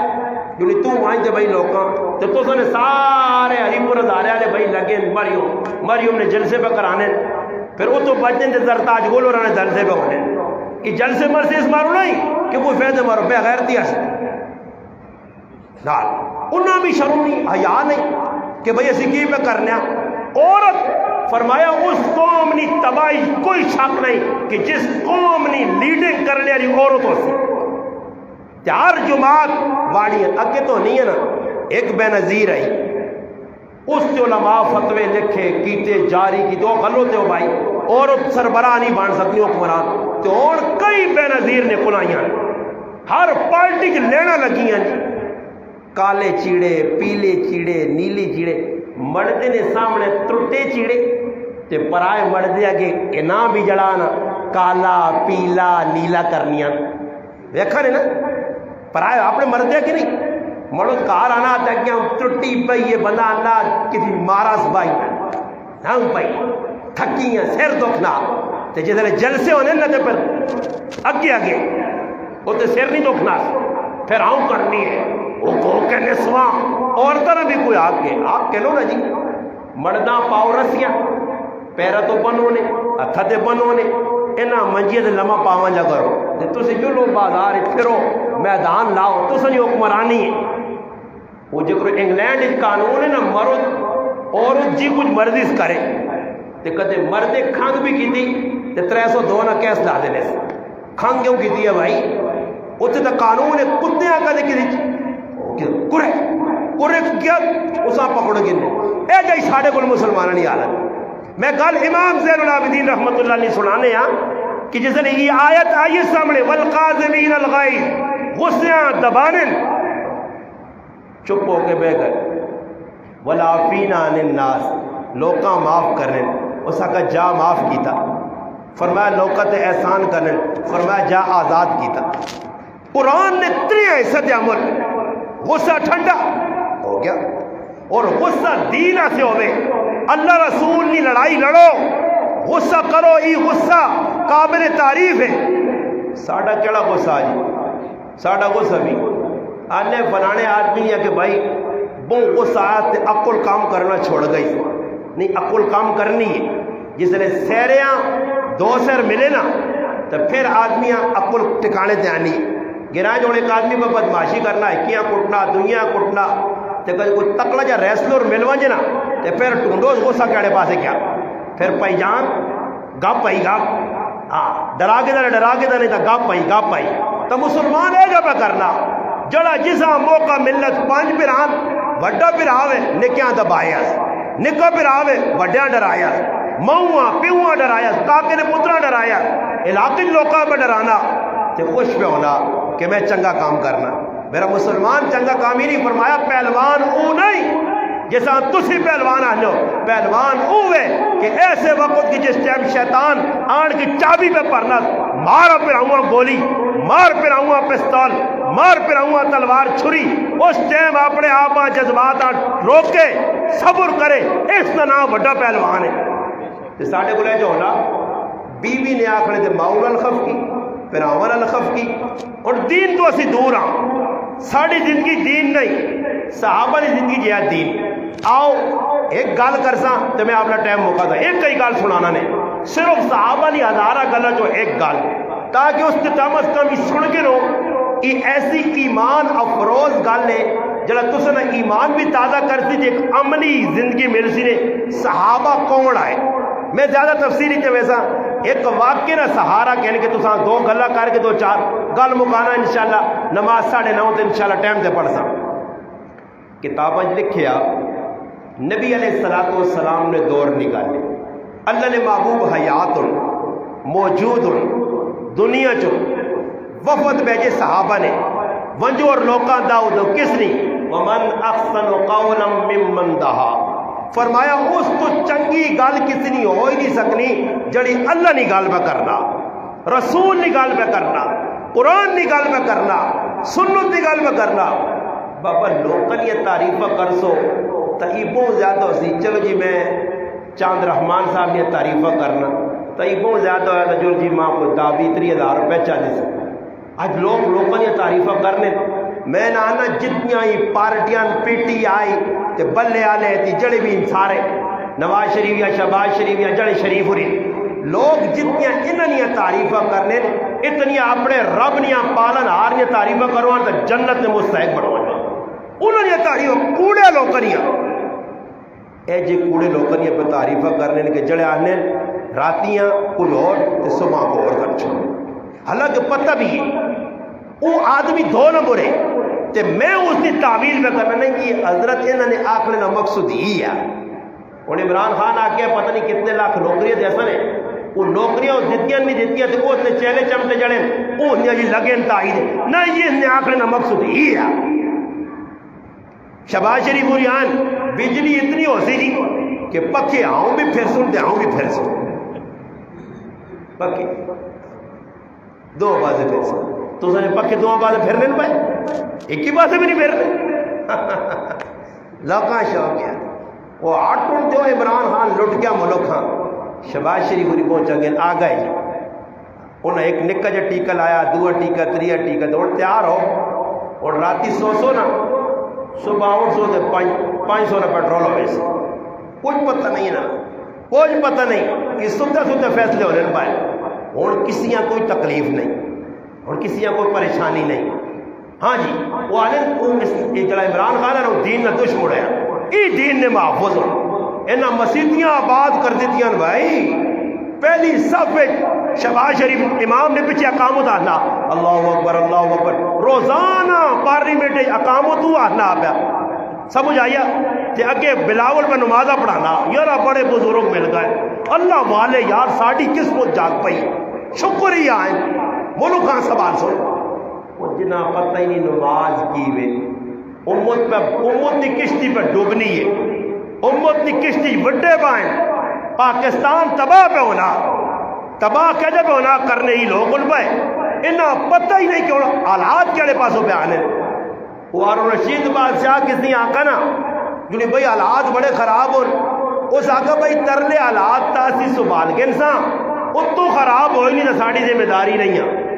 جنہی تو وہاں سے بھائی لوکاں تو سنے سارے ہری پور ہزارے والے بھائی لگے مریم نے جلسے پہ کرانے پھر وہ تو بچنے دے زرتاج گولو رہنے جلسے پہ ہونے کہ جلسے مرسی اس مارو نہیں کہ کوئی فیض مارو بے غیرتی ہے نال انہاں بھی شرم نہیں حیا نہیں کہ بھئی اسی کی پہ کرنے عورت فرمایا اس قوم نی تباہی کوئی شک نہیں کہ جس قوم نی لیڈنگ کرنے والی عورتوں سے چار جماعت واڑی اگے تو نہیں ہے نا ایک بے نظیر آئی اس سے علماء فتوے لکھے کیتے جاری کی تو غلط ہو بھائی عورت سربراہ نہیں بن سکتی حکمران تو اور کئی بے نظیر نے کلائیاں ہر پارٹی کی لینا لگی ہیں کالے چیڑے پیلے چیڑے نیلی چیڑے مردے نے سامنے ترٹے چیڑے تے پرائے مردے آگے انا بھی جڑانا کالا پیلا نیلا کرنیاں دیکھا نہیں نا پرائے اپنے مردے کی نہیں مرد کار آنا آتا کہ ہم ترٹی پئی یہ بندہ اللہ کسی ماراس بائی ہم پئی تھکی ہیں سیر دکھنا تے جیسے جلسے ہونے نا تے پھر آگے وہ تے سیر نہیں دکھنا پھر آؤں کرنی ہے وہ کو کہ نسواں اور طرح بھی کوئی آپ کہہ لو نا جی مرداں پاؤ رسیاں پیرا تو بنونے ہتھا تے بنونے انہاں منجیے تے لمحہ پاواں جا کرو تے تسی جلو بازار پھرو میدان لاؤ تساں حکمرانی ہے وہ جو انگلینڈ ایک قانون ہے نا مرد عورت جی کچھ مرضی کرے تے کدے مردے کھنگ بھی کی تھی تے 302 نہ کیس لا دینے سے کھنگ کیوں کی تھی ہے بھائی اتنے تو قانون ہے کتنے کدے کی کرے کیا اساں پکڑ گے اے جائی ساڑھے کل مسلمانہ نہیں حالت میں کل امام زین العابدین رحمت اللہ نے سنانے ہاں کہ جس نے یہ آیت آئی سامنے والقاظمین الغیظ غصیاں دبانے چپ ہو کے بے گئے والعافین عن الناس لوکاں معاف کرنے اسا کا جا معاف کیتا فرمایا لوکاں تے احسان کرنے فرمایا جا آزاد کیتا قرآن نے 3 حصہ عمل غصہ ٹھنڈا ہو گیا اور غصہ دینہ سے ہوئے اللہ رسول نے لڑائی لڑو غصہ کرو ای غصہ قابل تعریف ہے ساڑھا کیڑا غصہ آجی ساڑھا غصہ بھی آنے بنانے آدمی ہے کہ بھائی بہت غصہ آیا تے عقل کام کرنا چھوڑ گئی نہیں عقل کام کرنی ہے جس نے سیریاں 2 سیر ملے نا تو پھر آدمیاں عقل ٹکانے تے آنی گرائیں جو ایک آدمی پر بدماشی کرنا ہے کیا کٹنا دنیا کٹنا تے کوئی تکڑا جا ریسلر ملوا جنا تے پھر ٹونڈو غصہ کیڑے پاسے کیا پھر پائی جان گپ پائی گپ ہاں ڈرا کے نہیں تھا گپ پائی تو مسلمان ہے جب کرنا جڑا جسا موقع ملت 5 پھران وڈا پھراوے نکیاں دبائے نکا پھراوے وڈیا ڈرایا، ماؤں پیواں ڈرایا، کاکے نے پترا ڈرایا، علاقے لوکاں پہ ڈرانا تے خوش پہ ہونا کہ میں چنگا کام کرنا۔ میرا مسلمان چنگا کام ہی نہیں فرمایا پہلوان او نہیں جیسا تسی پہلوان آجو، پہلوان اوے کہ ایسے وقت کی جس ٹائم شیطان آن کی چابی پہ پڑنا، مار پہ آؤں گولی، مار پہ آؤں پستول، مار پہ آؤں تلوار چھری، اس ٹائم اپنے آپ جذبات روکے صبر کرے، اس کا نام بڑا پہلوان ہے۔ تے ساڈے کولے جو ہونا بیوی نے آکھنے تے ماؤں نال خف کی، پھر آواں نال خف کی، اور دین تو اسی دور ہاں، ساڈی زندگی دین نہیں، صحابہ دی زندگی جہا دین۔ آؤ ایک گل کرساں تو میں اپنا ٹائم موقع تھا، ایک کئی گل سنانا نے، صرف صحابہ دی ہزارہ گلا جو ایک گل، تاکہ اس تے کم از کم سن کے نو یہ ایسی ایمان افروز گل ہے جڑا تساں دا ایمان بھی تازہ کرتی تے ایک عملی زندگی مل سی نے۔ صحابہ کون آئے؟ میں زیادہ تفصیلی تے ویسا ایک واقعہ نہ سہارا کہنے کہ تساں دو گلا کر کے دو چار گل مکانا انشاءاللہ، نماز 9:30 تے انشاءاللہ ٹائم تے پڑھ سا۔ کتاباں لکھیا نبی علیہ السلام نے دور نکالے، اللہ نے محبوب حیات موجود دنیا چو وفد بھیجے صحابہ نے ونجو اور لوکاں داؤد کس نے ومن احسن قولا ممن دعا، فرمایا اس تو چنگی گل کسی نہیں ہو ہی نہیں سکنی جڑی اللہ نہیں گل پہ کرنا، رسول نہیں گل پہ کرنا، قرآن نہیں گل پہ کرنا، سنت نہیں گل پہ کرنا۔ بابا لوکل یہ تعریفہ کر سو تو یہ بہت زیادہ ہو سی، چلو جی میں چاند رحمان صاحب نے تعریفہ کرنا تو یہ بہت زیادہ ہوا جو جی ماں کو 20-30 روپے چاہیے سے۔ آج لوگ لوکل یہ تعریفہ کرنے، میں نہ آنا جتنی ہی پارٹیاں پی ٹی آئی تے بلے آلے تی جڑے بھی سارے نواز شریف یا شہباز شریف یا جڑے شریف ہوری لوگ جتنی انہاں تعریفہ کرنے اتنی اپنے رب نیاں پالن ہار نے تعریفہ کروان تو جنت نے مستحق بنوان، انہوں نے تعریفہ کوڑے لوکریاں اے جی کوڑے لوکریاں پہ تعریفہ کرنے کہ جڑے آنے راتیاں کچھ اور تے صبح کو اور کر چھوڑ، حالانکہ پتہ بھی ہے وہ آدمی دو نمبر ہے تے میں اس کی تعویل میں کرنا نہیں کہ حضرت انہوں نے آخر کا مقصد ہی ہے۔ اور عمران خان آ کے پتہ نہیں کتنے لاکھ نوکریاں جیسا نے وہ نوکریاں دیتیاں نہیں دیتیاں تے وہ اتنے چہلے چمٹے جڑے وہ جی لگے تائید نہیں، یہ نے آخر کا مقصد ہی ہے۔ شہباز شریف بریان بجلی اتنی ہو سی جی کہ پکے آؤں بھی پھر سن دے آؤں بھی پھر سن، پکے دو بازے پھر سن تو سنے پکے دو بازے پھر نہیں پائے، ایک ہی بازے بھی نہیں پھر رہے لوکاں شوق کیا وہ آٹھوں جو عمران خان لٹ گیا ملک ہاں شہباز شریف پوری پہنچا گئے آ گئے جی انہیں ایک نکا جا ٹیکہ لایا، دو ٹیکہ تریا ٹیکہ دوڑ تیار ہو اور راتی 100 نا صبح 800 500 نا پیٹرول ہوئے سے کچھ پتہ نہیں نا، کچھ پتہ نہیں کہ ستے فیصلے ہو رہے پائے، اور کسی یہاں کوئی تکلیف نہیں اور کسی یہاں کوئی پریشانی نہیں۔ ہاں جی وہ آنے جڑا عمران خان ہے وہ دین نہ دشمن ہے، یہ دین نے محفوظ ہو انہاں مسیتیاں آباد کر دیتیاں بھائی، پہلی صف شہباز شریف امام نے پیچھے اقامت آنا اللہ اکبر اللہ اکبر، روزانہ پارلیمنٹ اقامت آنا پیا، سمجھ آیا کہ اگے بلاول میں نمازہ پڑھانا یار بڑے بزرگ مل گئے اللہ والے یار ساڑی قسمت جاگ پئی، شکر ہی آئیں ملک خان سوال سن وہ جنہ پتہ ہی نہیں نماز کی وے امت کی کشتی پہ ڈوبنی ہے، امت کی کشتی وڈے پائیں، پاکستان تباہ پہ ہونا، تباہ کہتے پہ ہونا کرنے ہی لوگ ان پہ انہیں پتہ ہی نہیں کہ حالات کیڑے پاسوں پہ آنے۔ وہ ہارون رشید بادشاہ کسی آقا نا جنہیں بھائی حالات بڑے خراب ہو، اس آقا بھائی ترلے حالات تاسی سبال کے انسان اتو خراب ہوئی نہیں تو ساڑی ذمہ داری نہیں ہے،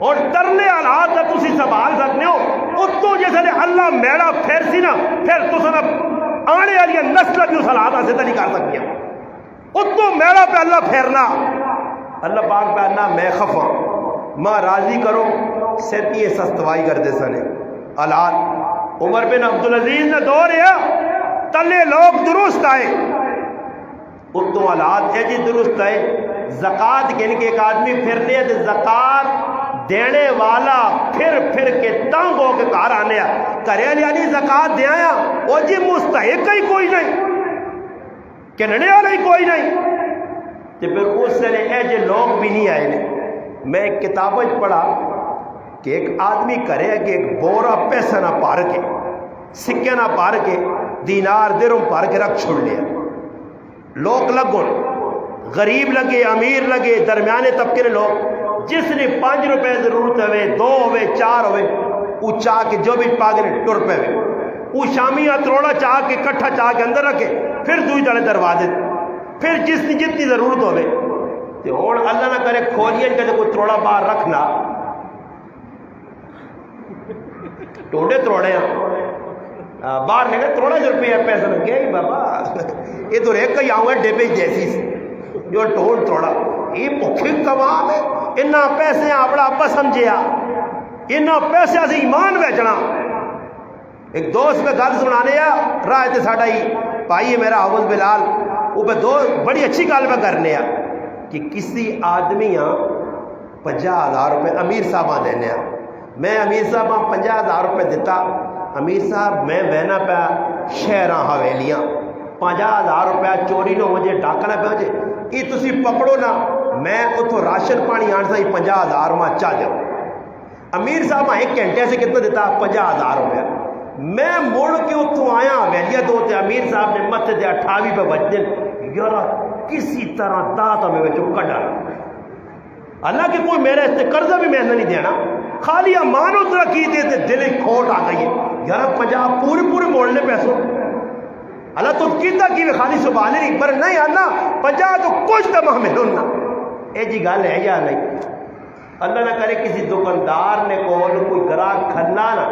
اور ترلے حالات تسی سنبھال سکتے ہو اتو جیسے اللہ میڑا پھر سی نا پھر تو سنا آنے والی نسل بھی اس حالات سے نہیں کر سکتی، اتو میڑا پہ اللہ پھیرنا اللہ پاک پہ آنا میں خفا ماں راضی کرو سیتی سستوائی کر دے سنے حالات۔ عمر بن عبدالعزیز نے دور ہے تلے لوگ درست آئے اتو حالات ہے جی درست آئے، زکاة کے ایک آدمی پھرنے ہے زکاة دینے والا پھر کے تنگ ہو کے کار آنے کرے یعنی زکاة دے آیا وہ جی مستحق ہی کوئی نہیں، کہنے والا ہی کوئی نہیں. تو پھر اس نے ایجے لوگ بھی نہیں آئے نے. میں ایک کتاب پڑھا کہ ایک آدمی کرے کہ ایک بورا پیسہ نہ پار کے, سکے نہ پار کے, دینار درہم پار کے رکھ چھوڑ لیا. لوگ لگوں, غریب لگے, امیر لگے, درمیانے طبقے نے لوگ, جس نے 5 روپے ضرورت ہوئے, 2 ہوئے, 4 ہوئے, وہ چاہ کے جو بھی پاگے نے ٹر پہ ہوئے, وہ شامی تروڑا چاہ کے کٹھا چاہ کے اندر رکھے, پھر دوئی دڑے دروازے, پھر جس نے جتنی ضرورت ہوئے. تو ہوں اللہ نہ کرے کھولیا کہ کوئی تروڑا باہر رکھنا, ٹوڑے تروڑے باہر نکلے, تروڑا جو روپیہ پیسہ لگ گیا بابا, یہ تو ایک ہی آؤں گا ڈبے جیسی جو ٹوڑ تروڑا. یہ بھوکھی کمام ہے, انہاں پیسے اپنا ابا سمجھیا, انہاں پیسے سے ایمان بیچنا. ایک دوست میں گل سنانے راہ تے ساڈا ہی بھائی ہے میرا حافظ بلال, وہ پہ دوست بڑی اچھی گل پہ کرنے کہ کسی آدمی 50,000 روپے امیر صاحب دینے. میں امیر صاحب 50,000 روپے دیتا. امیر صاحب میں بہنا پہ شہراں حویلیاں, 50,000 روپے چوری نہ ہو جائے, ڈاکہ نہ پہ ہو جائے, یہ تسی پکڑو نا, میں اتوں راشن پانی آن سے 50,000 ماں چاہ جاؤ. امیر صاحب ایک گھنٹے سے کتنا دیتا, 50,000 روپے. میں مڑ کے اتوں آیا ویلیا دو, امیر صاحب نے مت دے 28 پہ بج دن, یار کسی طرح داتا میں بچوں کڈا. اللہ کہ کوئی میرے اس قرضہ بھی میں نہیں دینا, خالی مانو طرح کی دیتے دل کھوٹ آ گئی ہے یار, 50 پورے موڑنے پیسوں. اللہ تو کیتا کی خالی سبحان نہیں, پر نہیں آنا 50 تو کچھ تمام میں لنا. اے جی گل ہے یا نہیں؟ اللہ نہ کرے کسی دکاندار نے کوئی گراہک کھنا نا,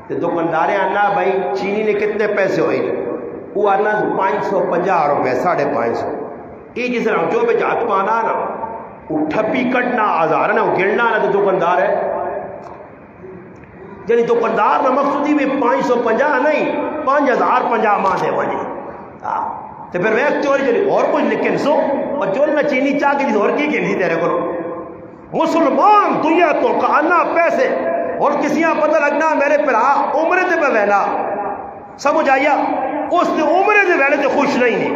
تو دکاندار آنا بھائی چینی نے کتنے پیسے ہوئے, وہ آنا 550 روپے, 550. یہ جس طرح جو بچ ہاتھ پانا نا, وہ ٹھپی کٹنا ہزار نا, وہ گرنا نا, تو دکاندار ہے. یعنی دکاندار نہ مقصودی میں 550 نہیں, 5,050 ماں دے وجہ. تو پھر ویک چوری چلی اور کچھ لکھیں سو, اور جو نہ چینی چاہ کے اور کی کہنی تیرے کرو. مسلمان دنیا تو کہنا پیسے, اور کسی پتہ لگنا میرے پرا عمرے تے پہ ویلا, سمجھ آیا, اس نے عمرے دے ویلے تے خوش نہیں,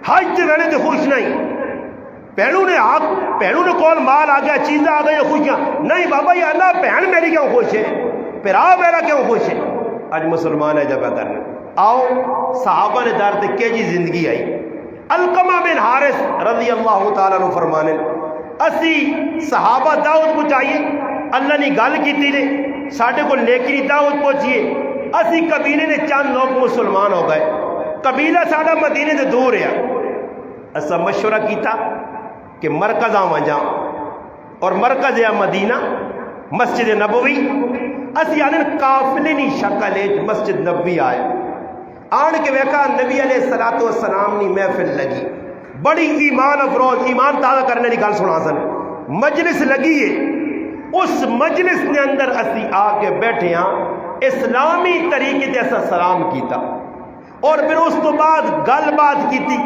حج دے ویلے تے خوش نہیں. پہلو نے کول مال آ گیا, چیزیں آ گئی, خوشیاں نہیں. بابا یہ اللہ بہن میری کیوں خوش ہے, پھر میرا کیوں خوش ہے؟ آج مسلمان ہے جب کرنا. آؤ صحابہ نے دار تے کی جی زندگی آئی. علقمہ بن حارث رضی اللہ تعالیٰ عنہ فرمانے, اسی صحابہ دعوت پہنچائیے, اللہ نے گل کی نے ساڈے کو نیکی دعوت پہنچیے. اسی قبیلے نے چند لوگ مسلمان ہو گئے, قبیلہ ساڈا مدینے سے دور ہے. اسا مشورہ کیتا کہ مرکز آواں جا, اور مرکز ہے مدینہ, مسجد نبوی. اسی آنے قافلے نہیں شکل ہے مسجد نبوی آئے, آن کے ویکا نبی علیہ الصلوۃ والسلام نی محفل لگی, بڑی ایمان افروز, ایمان تازہ کرنے کی گل سنا سن. مجلس لگی ہے, اس مجلس نے اندر اسی آ کے بیٹھے ہاں, اسلامی طریقے سے ایسا سلام کیتا, اور پھر اس تو بعد گل بات کی تھی.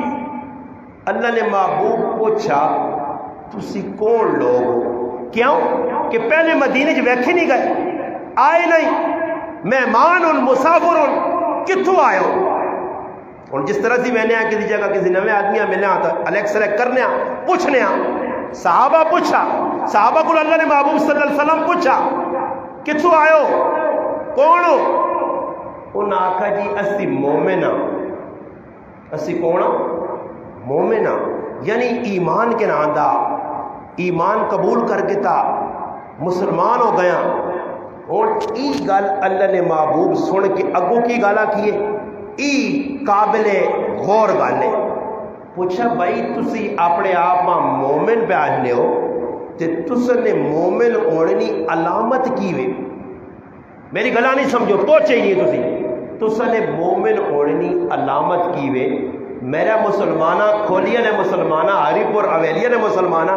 اللہ نے محبوب پوچھا تسی کون لوگ ہو؟ کیوں کہ پہلے مدینے جو ویکھے نہیں گئے, آئے نہیں, مہمان ان مسافر ان, کتوں آئے ہو؟ اور جس طرح سے میں نے کسی جگہ کسی نوے آدمی ملنے آتا الیکسرے کرنے پوچھنے, صحابہ پوچھا, صحابہ کو اللہ نے محبوب صلی اللہ علیہ وسلم پوچھا کتوں آئے ہو, کون ہو؟ انہاں آکھا جی اسی مومن ہاں. اسی کون ہاں؟ مومن ہاں. یعنی ایمان کے نام دا, ایمان قبول کر کے تا مسلمان ہو گیا. اور ای گل اللہ نے محبوب سن کے اگوں کی گالا کیے, ای قابل غور گالے. پوچھا بھائی تسی اپنے آپ مومن پہ آجنے ہو, تے تس نے مومن ہونے علامت کی وے, میری گلا نہیں سمجھو, پہنچے ہی نہیں تسی, تس نے مومن ہونے علامت کی وے. میرا مسلمانہ کھولیا نے مسلمانہ, ہری پور اویلیا نے مسلمانہ,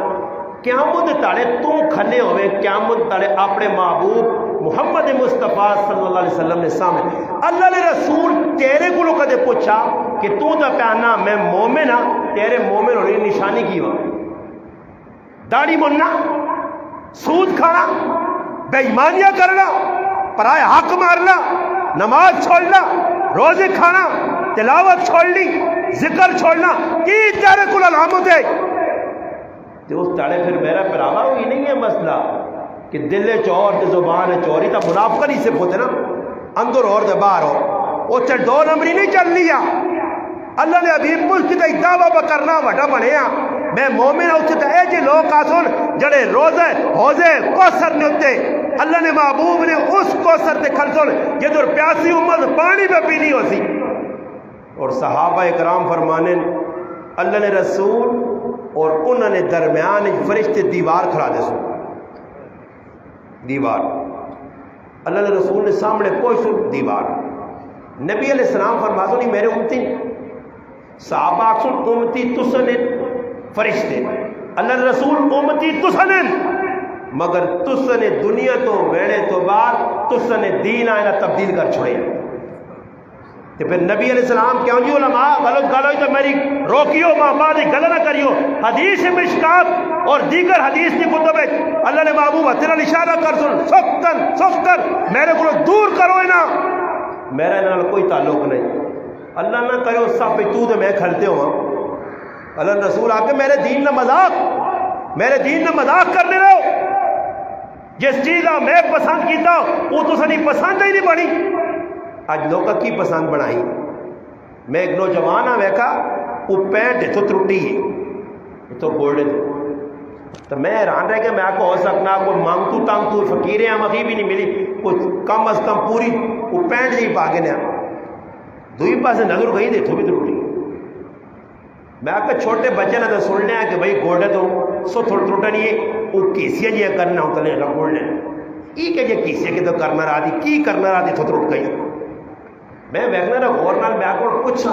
قیامت تاڑے تو کھلے ہوئے, قیامت تاڑے اپنے محبوب محمد مصطفیٰ صلی اللہ علیہ وسلم نے سامنے. اللہ نے رسول تیرے کو کدے پوچھا کہ تو دا پیانا میں مومن ہاں, تیرے مومن ہونے کی نشانی کی ہوا؟ داڑھی مننا, سود کھانا, بے ایمانیاں کرنا, پرائے حق مارنا, نماز چھوڑنا, روزے کھانا, تلاوت چھوڑ لی, ذکر چھوڑنا کی تیرے کو علامت ہے؟ تو اس تڑے پھر میرا پراوا ہوئی نہیں ہے مسئلہ کہ دل چور تے زبان چوری تا منافقت ہی صرف ہوتے نا، اندر اور دے باہر ہو، وہ چل دو نمبری نہیں چل لیا۔ اللہ نے ابھی ملک تے دعویٰ کرنا وڈا بنیا میں مومن ہوں تے اے جے لوگ آسن جڑے روزے حوضے کوثر نے ہوتے اللہ نے محبوب نے اس کوثر تے کھلسن جدر پیاسی امت پانی پہ پینی ہو سی۔ اور صحابہ اکرام فرمانے اللہ نے رسول اور انہوں نے درمیان فرشتے دیوار کھڑا دے سو، دیوار اللہ نے رسول نے سامنے کوئی سو دیوار، نبی علیہ السلام فرماتے نہیں میرے امتی صحابہ اکسن امتی تسنن فرشتے، اللہ نے رسول امتی تسنن مگر تسنے دنیا تو ویڑے تو بعد تسنے دین آئینہ تبدیل کر چھوڑے۔ تو پھر نبی علیہ السلام کیوں جی علماء غلط گالوئی تو میری روکیو ماں بعدی غلط نہ کریو، حدیث مشکات اور دیگر حدیث کی کتب اللہ نے محبوب تیرا اشارہ کر سن سختن میرے کو دور کرو نا، میرے نال کوئی تعلق نہیں، اللہ نہ کرو سب تو میں کھلتے ہوں اللہ رسول آ کے میرے دین نہ مذاق کرنے رہو، جس چیز میں پسند کیتا وہ تو سنی پسند ہی نہیں بنی، آج لوگا کی پسند بنائی۔ میں ایک نوجوان ہاں ویکھا وہ پینٹ تو ترٹی ہے تو گولڈن تو میں حیران رہ گیا، میں آپ کو ہو سکنا کوئی مانگتو تانگتو فقیریں ہم ابھی بھی نہیں ملی، کچھ کم از کم پوری وہ پینٹ جی پا کے نیا دوئی پاس نظر گئی دے تو بھی ترٹی۔ میں آپ کے چھوٹے بچے نہ تو سن لیا کہ بھائی گولڈن تو سو تھوڑا ترٹا نہیں ہے وہ کیسیاں جی کرنا ہوتا نہیں لگا گولڈن ای کہ جی کیسیاں کی تو کرنا رہا دی کی کرنا رہا دی تو ترٹ گئی۔ میں ویکھنا رہا غور نال میں آپ کو پوچھا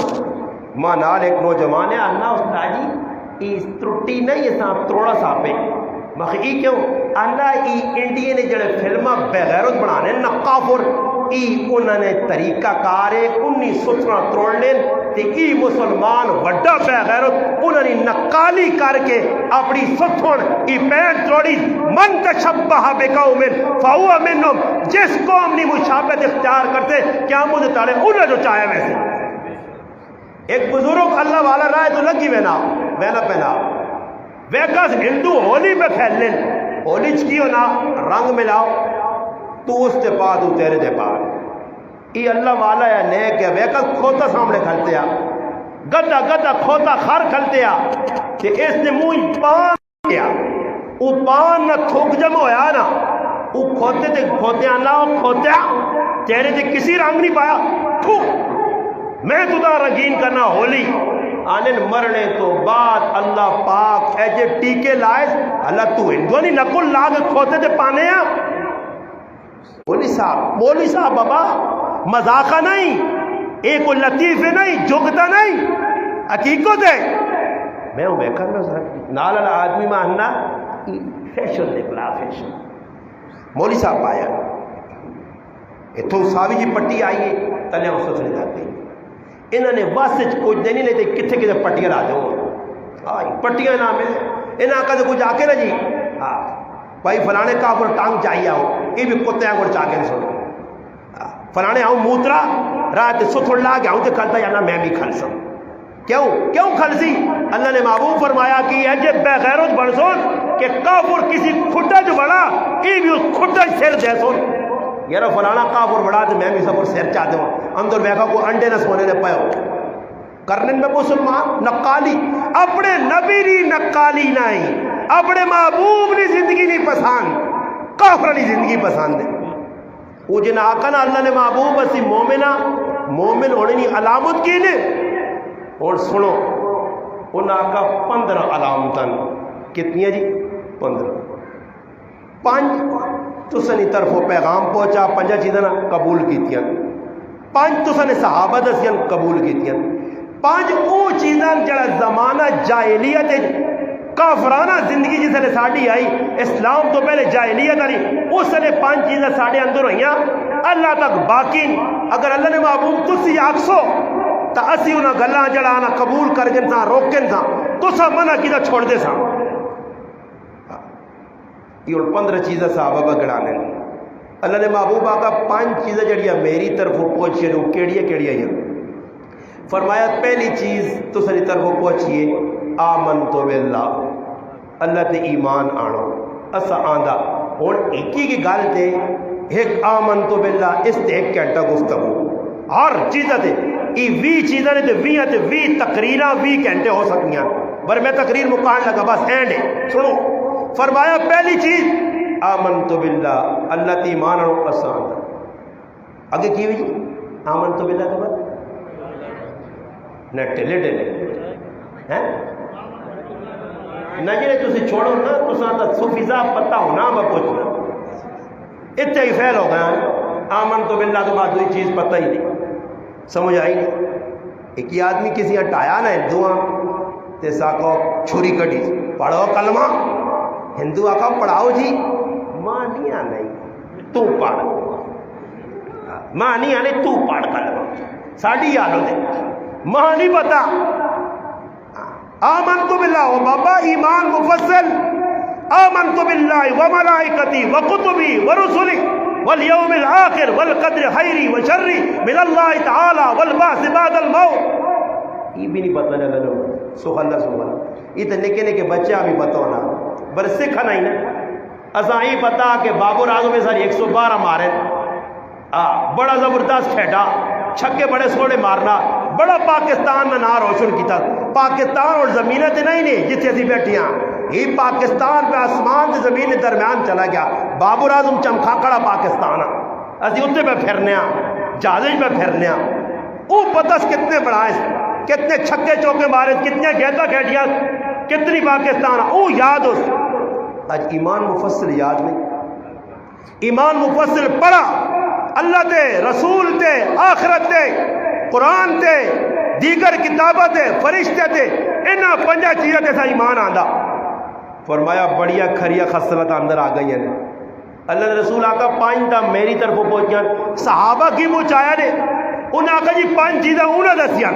ماں نال ایک نوجوان ہے اللہ استاد جی اس ترٹی نہیں ہے صاحب تروڑا صاحب پہ مخ ای کیوں اللہ ای انڈیا نے جڑے فلمہ بغیرت بنانے نقافر ای انہوں نے طریقہ کار ہے 1917 تروڑنے تے ای مسلمان وڈا بغیرت انہوں نے نقالی کر کے اپنی ستھن ای پینٹ توڑی من تشبہ بقوم فہو منہم، جس قوم نے مشابہت اختیار کرتے کیا مجھے تاڑے انہیں جو چاہے ویسے۔ ایک بزرگ اللہ والا رائے تو لگی میں نہ پہنا ویکس ہندو ہولی پہ کھیل لیں ہولی چکیو نا رنگ ملاؤ تو اس تے پا تو تیرے دے پا یہ اللہ والا یا نیک ہے ویکس کھوتا سامنے کھلتے آ گدہ کھوتا خر کھلتے آ کہ اس نے منہ پان کیا وہ پان نہ تھوک جم ہویا نا وہ کھوتے تے کھوتے آنا کھوتے تیرے تے کسی رنگ نہیں پایا تھوک میں تو دا رنگین کرنا ہولی آنے مرنے تو بعد اللہ پاک ایجے ٹیکے لائز اللہ تو ہندو نہیں نکل لاغ کھوتے تے پانے ہیں مولی صاحب بابا مذاقہ نہیں ایک لطیف نہیں جھگتا نہیں حقیقت ہے میں ہوں میں کرنا نال آدمی ماننا فیشن نکلا فیشن مولی صاحب آیا اتھو ساوی جی پٹی آئیے تلے اس سے جاتے انہوں نے واسطے کچھ نہیں لیتے کتنے پٹیاں لا دو پٹیاں نہ ملے انہاں کا کچھ آ کے نا جی ہاں بھائی فلانے کا پر ٹانگ چاہیے آؤ یہ بھی کتے کو چاہ کے سن فلانے آؤں موترا رات ستھڑ لا کے آؤں تو کھلتا جانا میں بھی کھل سوں کیوں کھلسی اللہ نے محبوب فرمایا کہ ایجے بے غیرت بن سن کہ کافر کسی کھٹا جو بڑا یہ بھی اس کھٹا سر دے سن یار فلانا کافر بڑا تو میں بھی سب سر چاہتے ہوں اندر میں کو انڈے نہ سونے نے پاؤ کرنے میں مسلمان نقالی اپنے نبی نہیں نقالی نہیں اپنے محبوب نے زندگی نہیں پسند کافر نہیں زندگی پسند ہے وہ جن آقا نا اللہ نے محبوب اسی مومن ہونے نہیں علامت کی نے اور سنو ان آقا 15 علامتن کتنی جی 15 5 تو سنی طرف پیغام پہنچا 5 چیزیں قبول کیتیاں 5 تو سنے صحابہ دسیاں قبول کیتیاں 5 او چیزاں جڑا زمانہ جاہلیت کافرانہ زندگی جس نے ساڑی آئی اسلام تو پہلے جاہلیت آئی اس نے 5 چیزیں ساڑے اندر ہوئیاں اللہ تک باقی اگر اللہ نے محبوب تسی آکسو تا اسی انہاں گلاں جڑانا قبول کر گن سا روکن سا تو سا منع کی دا چھوڑ دے سا یہ 15 چیزیں صحابہ بگڑانے اللہ نے محبوب آقا 5 چیزیں جڑیاں میری طرف پہنچے نو کیڑیاں ہیں فرمایا پہلی چیز تو ساری طرف پہنچیے آمنت باللہ، اللہ تے ایمان آنو اسا آندا ہن ایک ہی کی گل تے ایک آمنت باللہ اس تے ایک گھنٹہ گفتگو ہر چیز تے ای 20 چیزاں نے تے 20 تے 20 تقریراں 20 گھنٹے ہو سکتیاں، پر میں تقریر مکان لگا بس اینڈ سنو۔ فرمایا پہلی چیز آمنت باللہ، اللہ تے ایمان آنو اسا آندا، اگے کی ہوئی آمنت باللہ کے بعد نہ ٹلے ہیں نہ جی تسی چھوڑو نا تساں تا سفیزا پتہ ہونا میں پوچھنا اتنے ہی فیل ہو گیا آمنت باللہ کے بعد دوئی چیز پتہ ہی نہیں، سمجھ آئی نہیں۔ ایک ہی آدمی کسی ہٹایا نا ہندوآں تے ساکو چھری کٹی پڑھو کلمہ، ہندو آقا پڑھاؤ جی، ماں نہیں آنے تو پڑھ، ماں نہیں آنے تو پڑھ کلمہ، ساڑھی آلو دے ماں نہیں پتا۔ آمنت باللہ و بابا ایمان مفصل، آمنت باللہ و ملائکتی و کتبی و رسلی والیوم الآخر والقدر خیری و شری من اللہ تعالی والبعث بعد الموت، یہ بھی نہیں پتہ لگا لو سبحان اللہ سبحان اللہ، یہ تو نکے نکے بچہ بھی پتہ ہونا بر سکھا نہیں نا، اساں یہ پتا کہ بابر اعظم میں ساری 112 مارے بڑا زبردست کھیٹا چھکے بڑے سوڑے مارنا، بڑا پاکستان میں نام روشن کیتا، پاکستان اور زمینیں تے نہیں نہیں جتھے اسی بیٹھی ہیں، یہ پاکستان پہ آسمان تے زمین کے درمیان چلا گیا، بابر اعظم چمکھا کھڑا پاکستان اسی اتنے پہ پھرنے جہاز پہ پھرنے وہ پتس کتنے بڑا ہے، کتنے چھکے چوکے مارے، کتنے گیتا کھیٹیا، کتنی پاکستان وہ یاد ہو۔ آج ایمان مفصل یاد نہیں، ایمان مفصل پڑھا اللہ تے رسول تے آخرت تے قرآن تے دیگر کتابت تے فرشتے تے انہاں 5 چیزیں تے سا ایمان آندا۔ فرمایا بڑیا کھریا خصلت اندر آ گئی ہیں، اللہ نے رسول آقا 5 تا میری طرف پہنچیاں، صحابہ کی پہنچایا نے انہاں آقا جی 5 چیزیں انہاں دسیاں۔